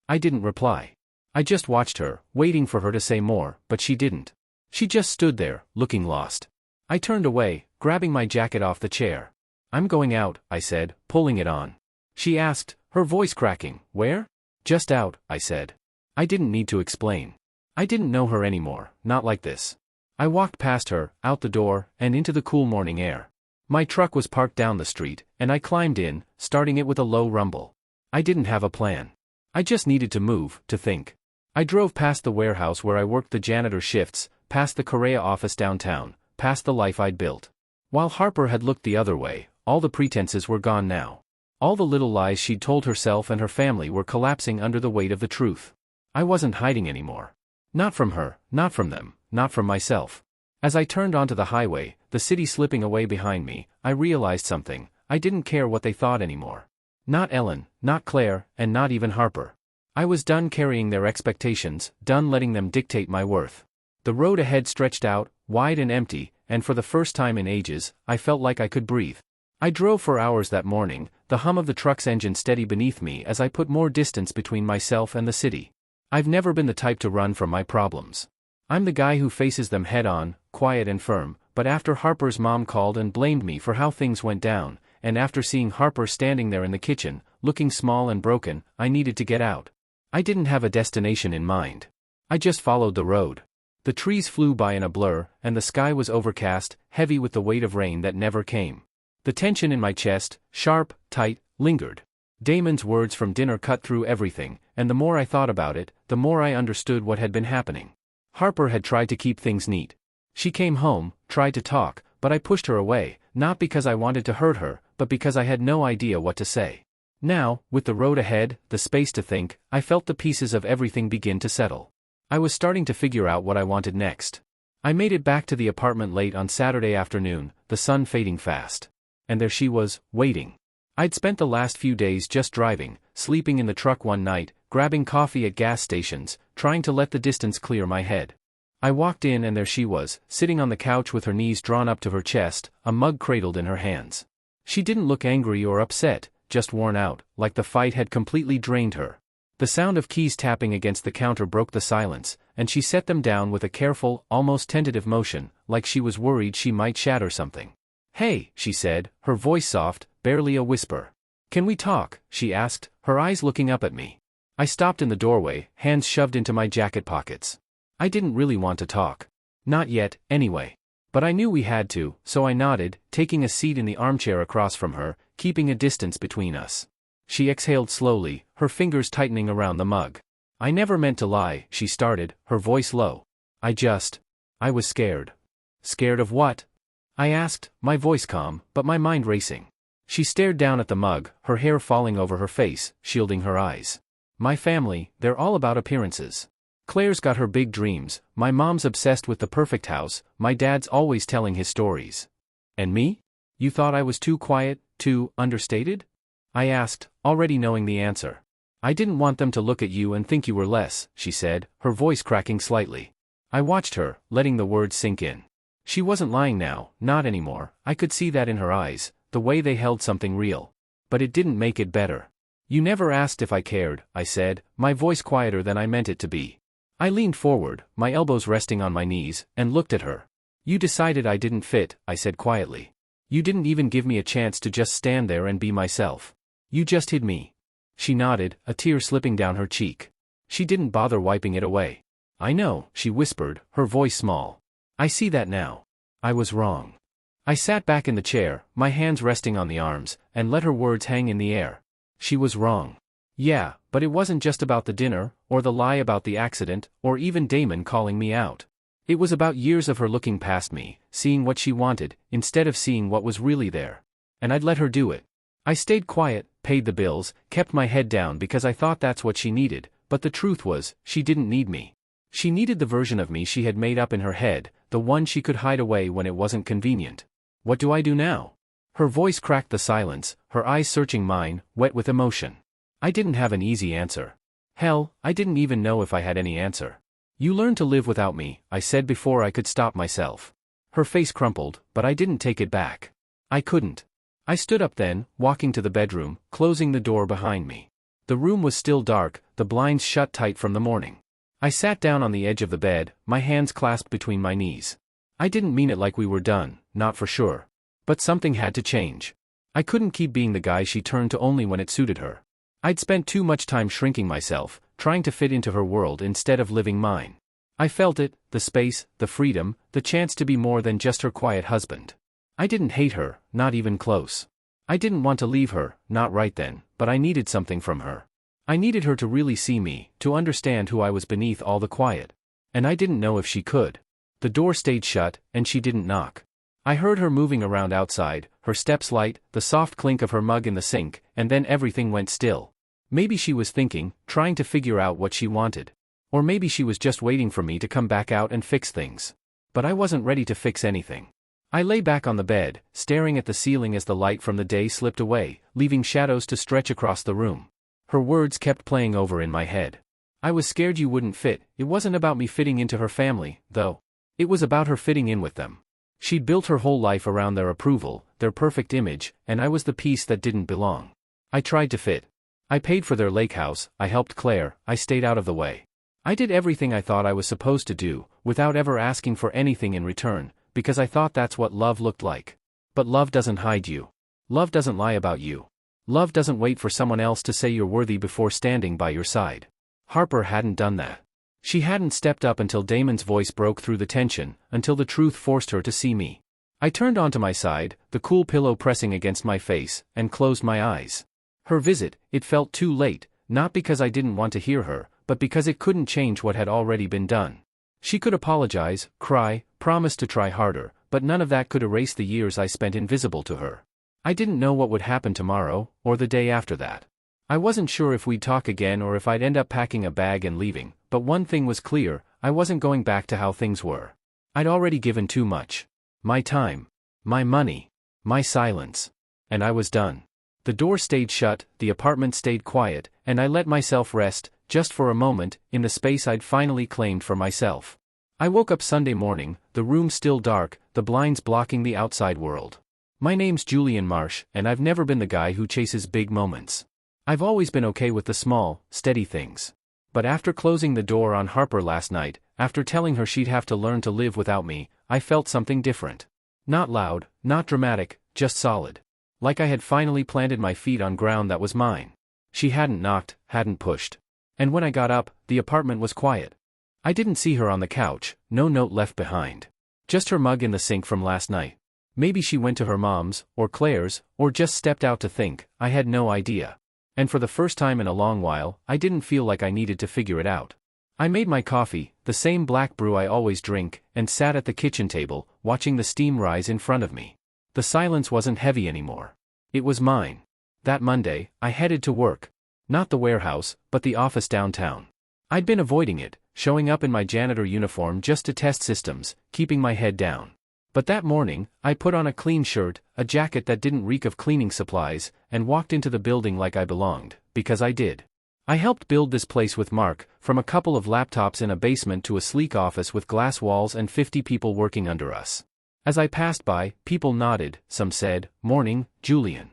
I didn't reply. I just watched her, waiting for her to say more, but she didn't. She just stood there, looking lost. I turned away, grabbing my jacket off the chair. I'm going out, I said, pulling it on. She asked, her voice cracking, where? Just out, I said. I didn't need to explain. I didn't know her anymore, not like this. I walked past her, out the door, and into the cool morning air. My truck was parked down the street, and I climbed in, starting it with a low rumble. I didn't have a plan. I just needed to move, to think. I drove past the warehouse where I worked the janitor shifts, past the Correa office downtown, past the life I'd built. While Harper had looked the other way, all the pretenses were gone now. All the little lies she'd told herself and her family were collapsing under the weight of the truth. I wasn't hiding anymore. Not from her, not from them, not from myself. As I turned onto the highway, the city slipping away behind me, I realized something. I didn't care what they thought anymore. Not Ellen, not Claire, and not even Harper. I was done carrying their expectations, done letting them dictate my worth. The road ahead stretched out, wide and empty, and for the first time in ages, I felt like I could breathe. I drove for hours that morning, the hum of the truck's engine steady beneath me as I put more distance between myself and the city. I've never been the type to run from my problems. I'm the guy who faces them head-on, quiet and firm, but after Harper's mom called and blamed me for how things went down, and after seeing Harper standing there in the kitchen, looking small and broken, I needed to get out. I didn't have a destination in mind. I just followed the road. The trees flew by in a blur, and the sky was overcast, heavy with the weight of rain that never came. The tension in my chest, sharp, tight, lingered. Damon's words from dinner cut through everything, and the more I thought about it, the more I understood what had been happening. Harper had tried to keep things neat. She came home, tried to talk, but I pushed her away, not because I wanted to hurt her, but because I had no idea what to say. Now, with the road ahead, the space to think, I felt the pieces of everything begin to settle. I was starting to figure out what I wanted next. I made it back to the apartment late on Saturday afternoon, the sun fading fast. And there she was, waiting. I'd spent the last few days just driving, sleeping in the truck one night, grabbing coffee at gas stations, trying to let the distance clear my head. I walked in and there she was, sitting on the couch with her knees drawn up to her chest, a mug cradled in her hands. She didn't look angry or upset, just worn out, like the fight had completely drained her. The sound of keys tapping against the counter broke the silence, and she set them down with a careful, almost tentative motion, like she was worried she might shatter something. "Hey," she said, her voice soft, barely a whisper. "Can we talk?" she asked, her eyes looking up at me. I stopped in the doorway, hands shoved into my jacket pockets. I didn't really want to talk. Not yet, anyway. But I knew we had to, so I nodded, taking a seat in the armchair across from her, keeping a distance between us. She exhaled slowly, her fingers tightening around the mug. "I never meant to lie," she started, her voice low. I was scared." "Scared of what?" I asked, my voice calm, but my mind racing. She stared down at the mug, her hair falling over her face, shielding her eyes. "My family, they're all about appearances. Claire's got her big dreams, my mom's obsessed with the perfect house, my dad's always telling his stories. And me? You thought I was too quiet, too understated?" I asked, already knowing the answer. "I didn't want them to look at you and think you were less," she said, her voice cracking slightly. I watched her, letting the words sink in. She wasn't lying now, not anymore. I could see that in her eyes, the way they held something real. But it didn't make it better. "You never asked if I cared," I said, my voice quieter than I meant it to be. I leaned forward, my elbows resting on my knees, and looked at her. "You decided I didn't fit," I said quietly. "You didn't even give me a chance to just stand there and be myself. You just hid me." She nodded, a tear slipping down her cheek. She didn't bother wiping it away. "I know," she whispered, her voice small. "I see that now. I was wrong." I sat back in the chair, my hands resting on the arms, and let her words hang in the air. She was wrong. Yeah, but it wasn't just about the dinner, or the lie about the accident, or even Damon calling me out. It was about years of her looking past me, seeing what she wanted, instead of seeing what was really there. And I'd let her do it. I stayed quiet, paid the bills, kept my head down because I thought that's what she needed, but the truth was, she didn't need me. She needed the version of me she had made up in her head, the one she could hide away when it wasn't convenient. "What do I do now?" Her voice cracked the silence, her eyes searching mine, wet with emotion. I didn't have an easy answer. Hell, I didn't even know if I had any answer. "You learn to live without me," I said before I could stop myself. Her face crumpled, but I didn't take it back. I couldn't. I stood up then, walking to the bedroom, closing the door behind me. The room was still dark, the blinds shut tight from the morning. I sat down on the edge of the bed, my hands clasped between my knees. I didn't mean it like we were done, not for sure. But something had to change. I couldn't keep being the guy she turned to only when it suited her. I'd spent too much time shrinking myself, trying to fit into her world instead of living mine. I felt it, the space, the freedom, the chance to be more than just her quiet husband. I didn't hate her, not even close. I didn't want to leave her, not right then, but I needed something from her. I needed her to really see me, to understand who I was beneath all the quiet. And I didn't know if she could. The door stayed shut, and she didn't knock. I heard her moving around outside, her steps light, the soft clink of her mug in the sink, and then everything went still. Maybe she was thinking, trying to figure out what she wanted. Or maybe she was just waiting for me to come back out and fix things. But I wasn't ready to fix anything. I lay back on the bed, staring at the ceiling as the light from the day slipped away, leaving shadows to stretch across the room. Her words kept playing over in my head. "I was scared you wouldn't fit." It wasn't about me fitting into her family, though. It was about her fitting in with them. She'd built her whole life around their approval, their perfect image, and I was the piece that didn't belong. I tried to fit. I paid for their lake house, I helped Claire, I stayed out of the way. I did everything I thought I was supposed to do, without ever asking for anything in return, because I thought that's what love looked like. But love doesn't hide you. Love doesn't lie about you. Love doesn't wait for someone else to say you're worthy before standing by your side. Harper hadn't done that. She hadn't stepped up until Damon's voice broke through the tension, until the truth forced her to see me. I turned onto my side, the cool pillow pressing against my face, and closed my eyes. Her visit, it felt too late, not because I didn't want to hear her, but because it couldn't change what had already been done. She could apologize, cry, promise to try harder, but none of that could erase the years I spent invisible to her. I didn't know what would happen tomorrow, or the day after that. I wasn't sure if we'd talk again or if I'd end up packing a bag and leaving, but one thing was clear, I wasn't going back to how things were. I'd already given too much. My time. My money. My silence. And I was done. The door stayed shut, the apartment stayed quiet, and I let myself rest, just for a moment, in the space I'd finally claimed for myself. I woke up Sunday morning, the room still dark, the blinds blocking the outside world. My name's Julian Marsh, and I've never been the guy who chases big moments. I've always been okay with the small, steady things. But after closing the door on Harper last night, after telling her she'd have to learn to live without me, I felt something different. Not loud, not dramatic, just solid. Like I had finally planted my feet on ground that was mine. She hadn't knocked, hadn't pushed. And when I got up, the apartment was quiet. I didn't see her on the couch, no note left behind. Just her mug in the sink from last night. Maybe she went to her mom's, or Claire's, or just stepped out to think, I had no idea. And for the first time in a long while, I didn't feel like I needed to figure it out. I made my coffee, the same black brew I always drink, and sat at the kitchen table, watching the steam rise in front of me. The silence wasn't heavy anymore. It was mine. That Monday, I headed to work. Not the warehouse, but the office downtown. I'd been avoiding it, showing up in my janitor uniform just to test systems, keeping my head down. But that morning, I put on a clean shirt, a jacket that didn't reek of cleaning supplies, and walked into the building like I belonged, because I did. I helped build this place with Mark, from a couple of laptops in a basement to a sleek office with glass walls and 50 people working under us. As I passed by, people nodded, some said, "Morning, Julian."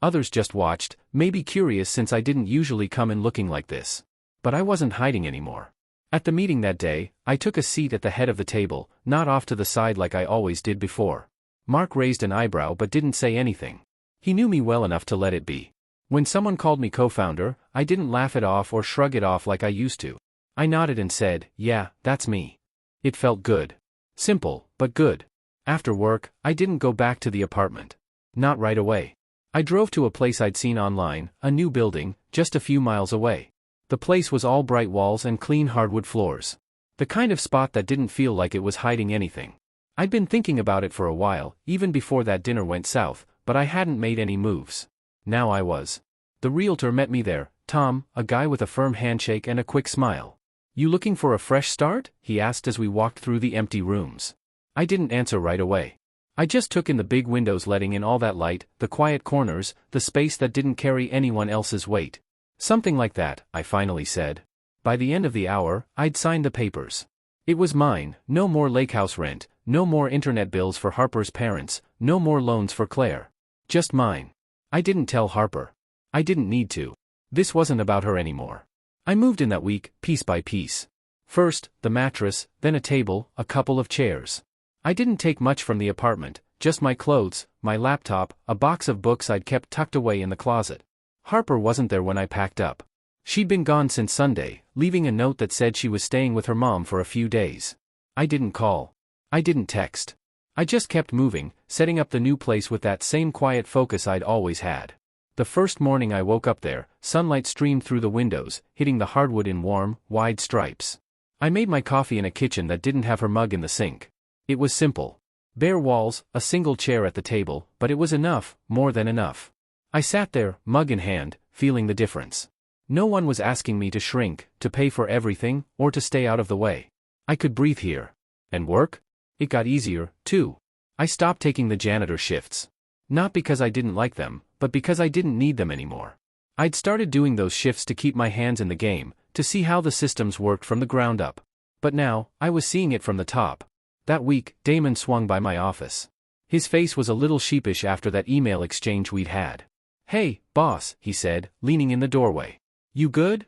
Others just watched, maybe curious since I didn't usually come in looking like this. But I wasn't hiding anymore. At the meeting that day, I took a seat at the head of the table, not off to the side like I always did before. Mark raised an eyebrow but didn't say anything. He knew me well enough to let it be. When someone called me co-founder, I didn't laugh it off or shrug it off like I used to. I nodded and said, "Yeah, that's me." It felt good. Simple, but good. After work, I didn't go back to the apartment. Not right away. I drove to a place I'd seen online, a new building, just a few miles away. The place was all bright walls and clean hardwood floors. The kind of spot that didn't feel like it was hiding anything. I'd been thinking about it for a while, even before that dinner went south, but I hadn't made any moves. Now I was. The realtor met me there, Tom, a guy with a firm handshake and a quick smile. "You looking for a fresh start?" he asked as we walked through the empty rooms. I didn't answer right away. I just took in the big windows letting in all that light, the quiet corners, the space that didn't carry anyone else's weight. "Something like that," I finally said. By the end of the hour, I'd signed the papers. It was mine, no more lake house rent, no more internet bills for Harper's parents, no more loans for Claire. Just mine. I didn't tell Harper. I didn't need to. This wasn't about her anymore. I moved in that week, piece by piece. First, the mattress, then a table, a couple of chairs. I didn't take much from the apartment, just my clothes, my laptop, a box of books I'd kept tucked away in the closet. Harper wasn't there when I packed up. She'd been gone since Sunday, leaving a note that said she was staying with her mom for a few days. I didn't call. I didn't text. I just kept moving, setting up the new place with that same quiet focus I'd always had. The first morning I woke up there, sunlight streamed through the windows, hitting the hardwood in warm, wide stripes. I made my coffee in a kitchen that didn't have her mug in the sink. It was simple. Bare walls, a single chair at the table, but it was enough, more than enough. I sat there, mug in hand, feeling the difference. No one was asking me to shrink, to pay for everything, or to stay out of the way. I could breathe here. And work? It got easier, too. I stopped taking the janitor shifts. Not because I didn't like them, but because I didn't need them anymore. I'd started doing those shifts to keep my hands in the game, to see how the systems worked from the ground up. But now, I was seeing it from the top. That week, Damon swung by my office. His face was a little sheepish after that email exchange we'd had. "Hey, boss," he said, leaning in the doorway. "You good?"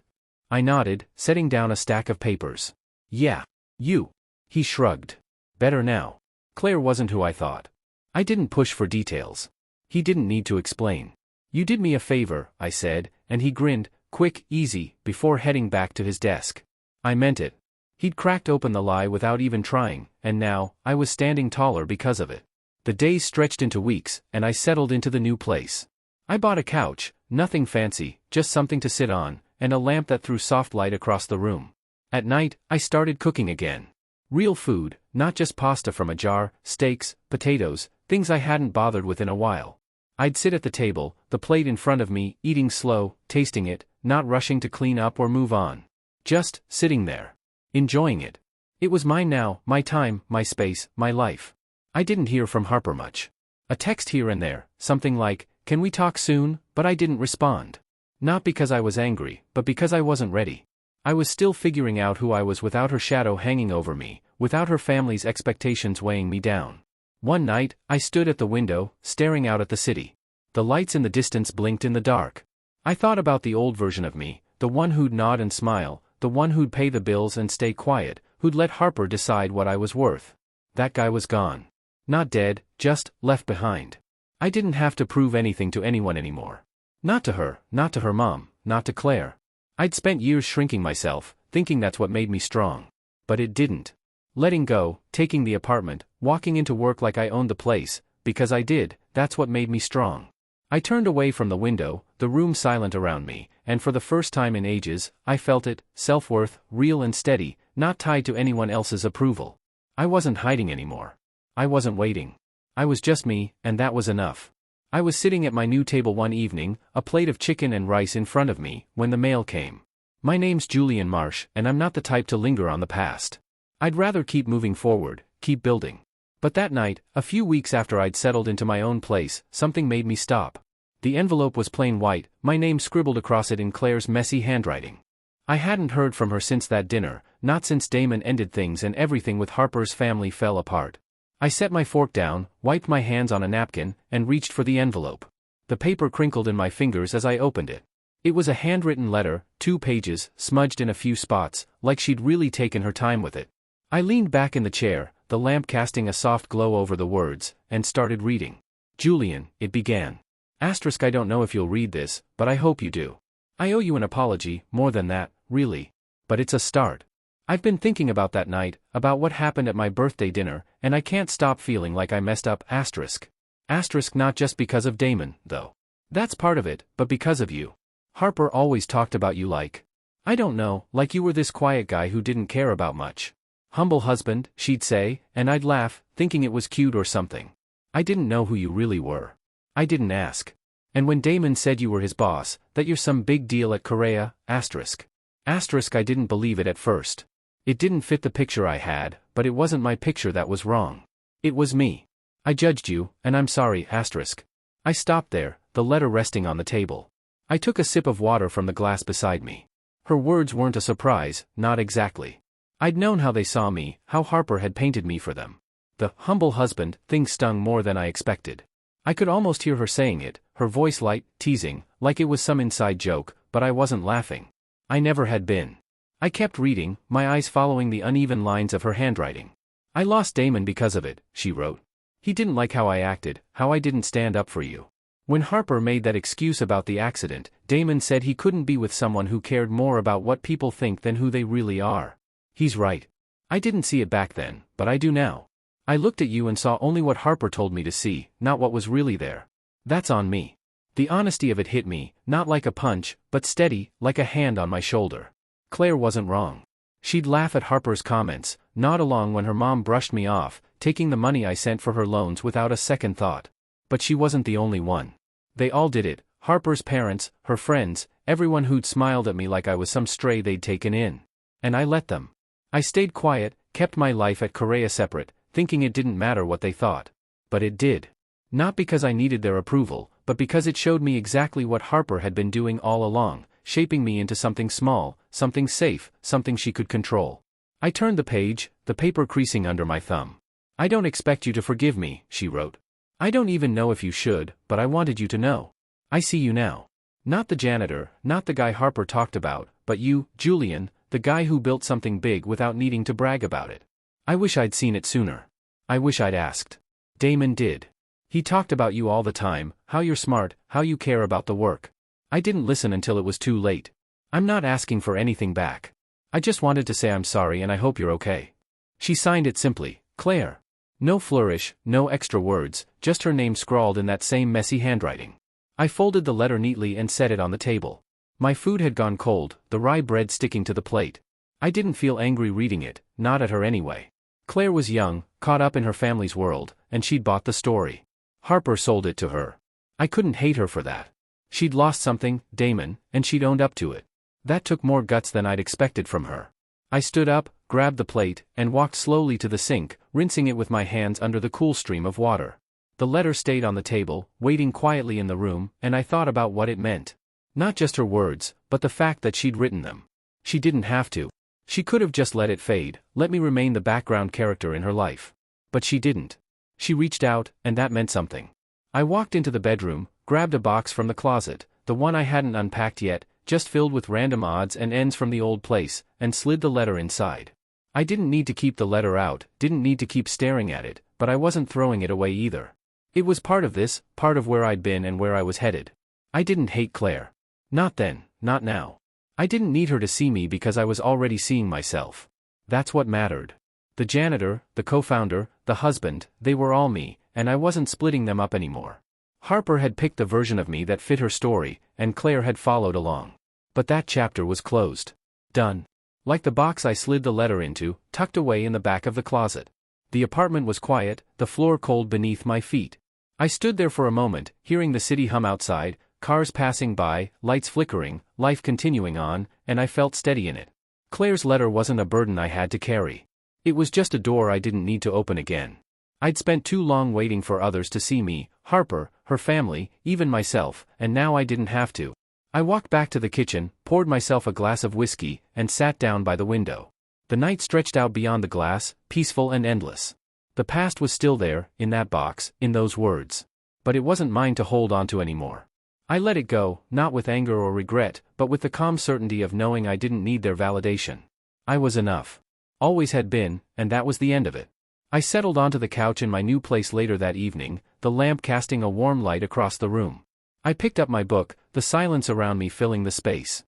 I nodded, setting down a stack of papers. "Yeah. You." He shrugged. "Better now." Claire wasn't who I thought. I didn't push for details. He didn't need to explain. "You did me a favor," I said, and he grinned, quick, easy, before heading back to his desk. "I meant it." He'd cracked open the lie without even trying, and now, I was standing taller because of it. The days stretched into weeks, and I settled into the new place. I bought a couch, nothing fancy, just something to sit on, and a lamp that threw soft light across the room. At night, I started cooking again. Real food, not just pasta from a jar, steaks, potatoes, things I hadn't bothered with in a while. I'd sit at the table, the plate in front of me, eating slow, tasting it, not rushing to clean up or move on. Just sitting there. Enjoying it. It was mine now, my time, my space, my life. I didn't hear from Harper much. A text here and there, something like, "Can we talk soon?" But I didn't respond. Not because I was angry, but because I wasn't ready. I was still figuring out who I was without her shadow hanging over me, without her family's expectations weighing me down. One night, I stood at the window, staring out at the city. The lights in the distance blinked in the dark. I thought about the old version of me, the one who'd nod and smile, the one who'd pay the bills and stay quiet, who'd let Harper decide what I was worth. That guy was gone. Not dead, just left behind. I didn't have to prove anything to anyone anymore. Not to her, not to her mom, not to Claire. I'd spent years shrinking myself, thinking that's what made me strong. But it didn't. Letting go, taking the apartment, walking into work like I owned the place, because I did, that's what made me strong. I turned away from the window, the room silent around me, and for the first time in ages, I felt it, self-worth, real and steady, not tied to anyone else's approval. I wasn't hiding anymore. I wasn't waiting. I was just me, and that was enough. I was sitting at my new table one evening, a plate of chicken and rice in front of me, when the mail came. My name's Julian Marsh, and I'm not the type to linger on the past. I'd rather keep moving forward, keep building. But that night, a few weeks after I'd settled into my own place, something made me stop. The envelope was plain white, my name scribbled across it in Claire's messy handwriting. I hadn't heard from her since that dinner, not since Damon ended things and everything with Harper's family fell apart. I set my fork down, wiped my hands on a napkin, and reached for the envelope. The paper crinkled in my fingers as I opened it. It was a handwritten letter, 2 pages, smudged in a few spots, like she'd really taken her time with it. I leaned back in the chair, the lamp casting a soft glow over the words, and started reading. Julian, it began. Asterisk, I don't know if you'll read this, but I hope you do. I owe you an apology, more than that, really. But it's a start. I've been thinking about that night, about what happened at my birthday dinner, and I can't stop feeling like I messed up, asterisk. Asterisk, not just because of Damon, though. That's part of it, but because of you. Harper always talked about you like, I don't know, like you were this quiet guy who didn't care about much. Humble husband, she'd say, and I'd laugh, thinking it was cute or something. I didn't know who you really were. I didn't ask. And when Damon said you were his boss, that you're some big deal at Korea, asterisk. Asterisk, I didn't believe it at first. It didn't fit the picture I had, but it wasn't my picture that was wrong. It was me. I judged you, and I'm sorry, asterisk. I stopped there, the letter resting on the table. I took a sip of water from the glass beside me. Her words weren't a surprise, not exactly. I'd known how they saw me, how Harper had painted me for them. The humble husband thing stung more than I expected. I could almost hear her saying it, her voice light, teasing, like it was some inside joke, but I wasn't laughing. I never had been. I kept reading, my eyes following the uneven lines of her handwriting. I lost Damon because of it, she wrote. He didn't like how I acted, how I didn't stand up for you. When Harper made that excuse about the accident, Damon said he couldn't be with someone who cared more about what people think than who they really are. He's right. I didn't see it back then, but I do now. I looked at you and saw only what Harper told me to see, not what was really there. That's on me. The honesty of it hit me, not like a punch, but steady, like a hand on my shoulder. Claire wasn't wrong. She'd laugh at Harper's comments, nod along when her mom brushed me off, taking the money I sent for her loans without a second thought. But she wasn't the only one. They all did it, Harper's parents, her friends, everyone who'd smiled at me like I was some stray they'd taken in. And I let them. I stayed quiet, kept my life at Korea separate, thinking it didn't matter what they thought. But it did. Not because I needed their approval, but because it showed me exactly what Harper had been doing all along, shaping me into something small, something safe, something she could control. I turned the page, the paper creasing under my thumb. I don't expect you to forgive me, she wrote. I don't even know if you should, but I wanted you to know. I see you now. Not the janitor, not the guy Harper talked about, but you, Julian, the guy who built something big without needing to brag about it. I wish I'd seen it sooner. I wish I'd asked. Damon did. He talked about you all the time, how you're smart, how you care about the work. I didn't listen until it was too late. I'm not asking for anything back. I just wanted to say I'm sorry and I hope you're okay. She signed it simply, Claire. No flourish, no extra words, just her name scrawled in that same messy handwriting. I folded the letter neatly and set it on the table. My food had gone cold, the rye bread sticking to the plate. I didn't feel angry reading it, not at her anyway. Claire was young, caught up in her family's world, and she'd bought the story. Harper sold it to her. I couldn't hate her for that. She'd lost something, Damon, and she'd owned up to it. That took more guts than I'd expected from her. I stood up, grabbed the plate, and walked slowly to the sink, rinsing it with my hands under the cool stream of water. The letter stayed on the table, waiting quietly in the room, and I thought about what it meant. Not just her words, but the fact that she'd written them. She didn't have to. She could have just let it fade, let me remain the background character in her life. But she didn't. She reached out, and that meant something. I walked into the bedroom, grabbed a box from the closet, the one I hadn't unpacked yet, just filled with random odds and ends from the old place, and slid the letter inside. I didn't need to keep the letter out, didn't need to keep staring at it, but I wasn't throwing it away either. It was part of this, part of where I'd been and where I was headed. I didn't hate Claire. Not then, not now. I didn't need her to see me because I was already seeing myself. That's what mattered. The janitor, the co-founder, the husband, they were all me, and I wasn't splitting them up anymore. Harper had picked the version of me that fit her story, and Claire had followed along. But that chapter was closed. Done. Like the box I slid the letter into, tucked away in the back of the closet. The apartment was quiet, the floor cold beneath my feet. I stood there for a moment, hearing the city hum outside, cars passing by, lights flickering, life continuing on, and I felt steady in it. Claire's letter wasn't a burden I had to carry. It was just a door I didn't need to open again. I'd spent too long waiting for others to see me, Harper, her family, even myself, and now I didn't have to. I walked back to the kitchen, poured myself a glass of whiskey, and sat down by the window. The night stretched out beyond the glass, peaceful and endless. The past was still there, in that box, in those words. But it wasn't mine to hold on to anymore. I let it go, not with anger or regret, but with the calm certainty of knowing I didn't need their validation. I was enough. Always had been, and that was the end of it. I settled onto the couch in my new place later that evening, the lamp casting a warm light across the room. I picked up my book, the silence around me filling the space.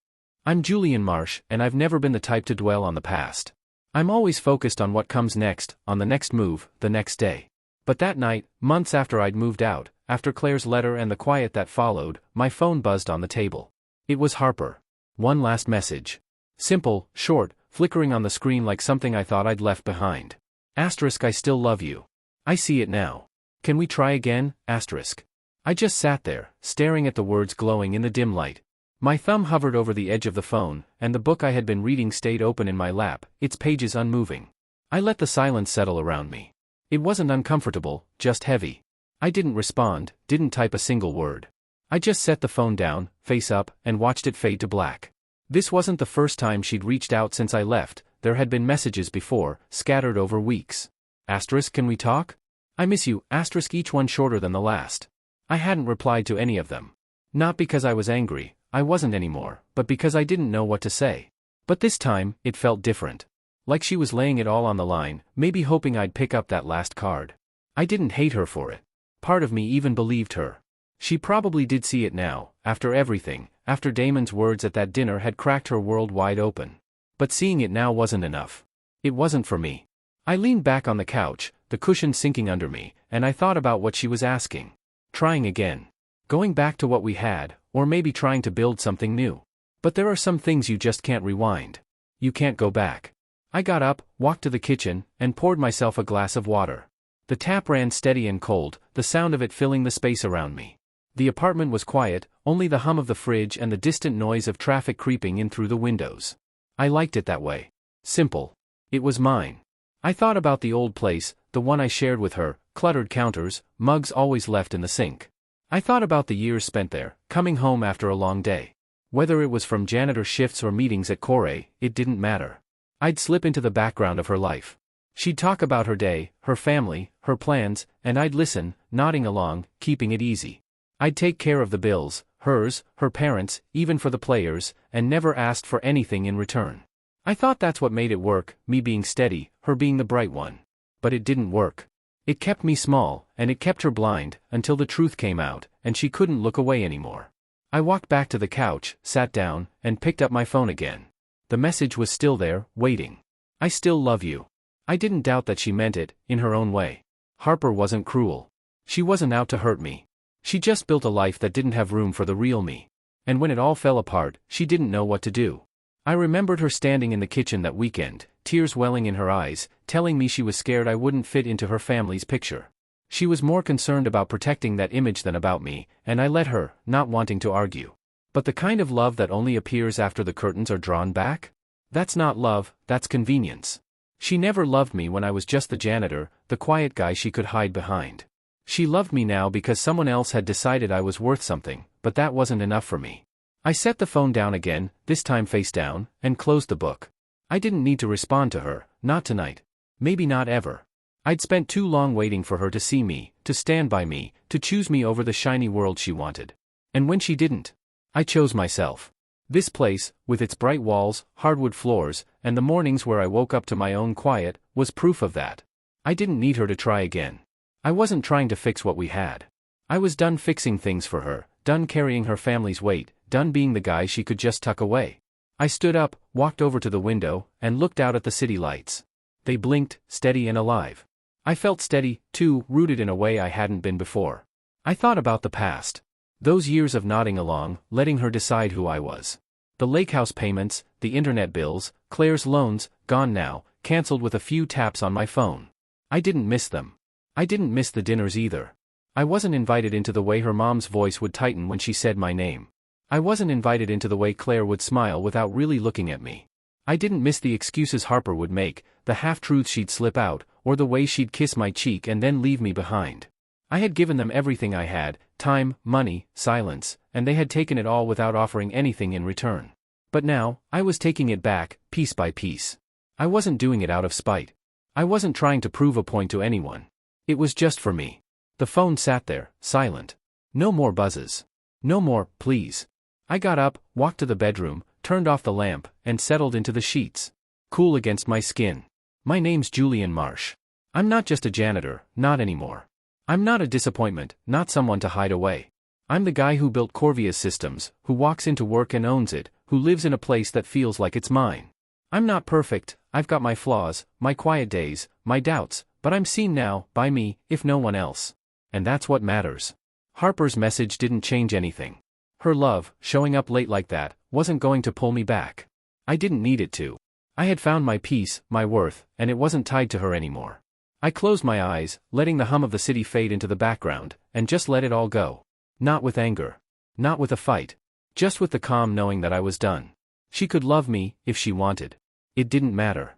I'm Julian Marsh, and I've never been the type to dwell on the past. I'm always focused on what comes next, on the next move, the next day. But that night, months after I'd moved out, after Claire's letter and the quiet that followed, my phone buzzed on the table. It was Harper. One last message. Simple, short, flickering on the screen like something I thought I'd left behind. Asterisk, I still love you. I see it now. Can we try again? Asterisk. I just sat there, staring at the words glowing in the dim light. My thumb hovered over the edge of the phone, and the book I had been reading stayed open in my lap, its pages unmoving. I let the silence settle around me. It wasn't uncomfortable, just heavy. I didn't respond, didn't type a single word. I just set the phone down, face up, and watched it fade to black. This wasn't the first time she'd reached out since I left, there had been messages before, scattered over weeks. Asterisk, can we talk? I miss you, asterisk, each one shorter than the last. I hadn't replied to any of them. Not because I was angry, I wasn't anymore, but because I didn't know what to say. But this time, it felt different. Like she was laying it all on the line, maybe hoping I'd pick up that last card. I didn't hate her for it. Part of me even believed her. She probably did see it now, after everything, after Damon's words at that dinner had cracked her world wide open. But seeing it now wasn't enough. It wasn't for me. I leaned back on the couch, the cushion sinking under me, and I thought about what she was asking. Trying again. Going back to what we had, or maybe trying to build something new. But there are some things you just can't rewind. You can't go back. I got up, walked to the kitchen, and poured myself a glass of water. The tap ran steady and cold, the sound of it filling the space around me. The apartment was quiet, only the hum of the fridge and the distant noise of traffic creeping in through the windows. I liked it that way. Simple. It was mine. I thought about the old place, the one I shared with her, cluttered counters, mugs always left in the sink. I thought about the years spent there, coming home after a long day. Whether it was from janitor shifts or meetings at Corey, it didn't matter. I'd slip into the background of her life. She'd talk about her day, her family, her plans, and I'd listen, nodding along, keeping it easy. I'd take care of the bills, hers, her parents, even for the players, and never asked for anything in return. I thought that's what made it work, me being steady, her being the bright one. But it didn't work. It kept me small, and it kept her blind, until the truth came out, and she couldn't look away anymore. I walked back to the couch, sat down, and picked up my phone again. The message was still there, waiting. I still love you. I didn't doubt that she meant it, in her own way. Harper wasn't cruel. She wasn't out to hurt me. She just built a life that didn't have room for the real me. And when it all fell apart, she didn't know what to do. I remembered her standing in the kitchen that weekend, tears welling in her eyes, telling me she was scared I wouldn't fit into her family's picture. She was more concerned about protecting that image than about me, and I let her, not wanting to argue. But the kind of love that only appears after the curtains are drawn back? That's not love, that's convenience. She never loved me when I was just the janitor, the quiet guy she could hide behind. She loved me now because someone else had decided I was worth something, but that wasn't enough for me. I set the phone down again, this time face down, and closed the book. I didn't need to respond to her, not tonight. Maybe not ever. I'd spent too long waiting for her to see me, to stand by me, to choose me over the shiny world she wanted. And when she didn't, I chose myself. This place, with its bright walls, hardwood floors, and the mornings where I woke up to my own quiet, was proof of that. I didn't need her to try again. I wasn't trying to fix what we had. I was done fixing things for her, done carrying her family's weight, done being the guy she could just tuck away. I stood up, walked over to the window, and looked out at the city lights. They blinked, steady and alive. I felt steady, too, rooted in a way I hadn't been before. I thought about the past. Those years of nodding along, letting her decide who I was. The lake house payments, the internet bills, Claire's loans, gone now, cancelled with a few taps on my phone. I didn't miss them. I didn't miss the dinners either. I wasn't invited into the way her mom's voice would tighten when she said my name. I wasn't invited into the way Claire would smile without really looking at me. I didn't miss the excuses Harper would make, the half-truths she'd slip out, or the way she'd kiss my cheek and then leave me behind. I had given them everything I had, time, money, silence, and they had taken it all without offering anything in return. But now, I was taking it back, piece by piece. I wasn't doing it out of spite. I wasn't trying to prove a point to anyone. It was just for me. The phone sat there, silent. No more buzzes. No more, please. I got up, walked to the bedroom, turned off the lamp, and settled into the sheets. Cool against my skin. My name's Julian Marsh. I'm not just a janitor, not anymore. I'm not a disappointment, not someone to hide away. I'm the guy who built Corvia's systems, who walks into work and owns it, who lives in a place that feels like it's mine. I'm not perfect, I've got my flaws, my quiet days, my doubts, but I'm seen now, by me, if no one else. And that's what matters. Harper's message didn't change anything. Her love, showing up late like that, wasn't going to pull me back. I didn't need it to. I had found my peace, my worth, and it wasn't tied to her anymore. I closed my eyes, letting the hum of the city fade into the background, and just let it all go. Not with anger. Not with a fight. Just with the calm knowing that I was done. She could love me, if she wanted. It didn't matter.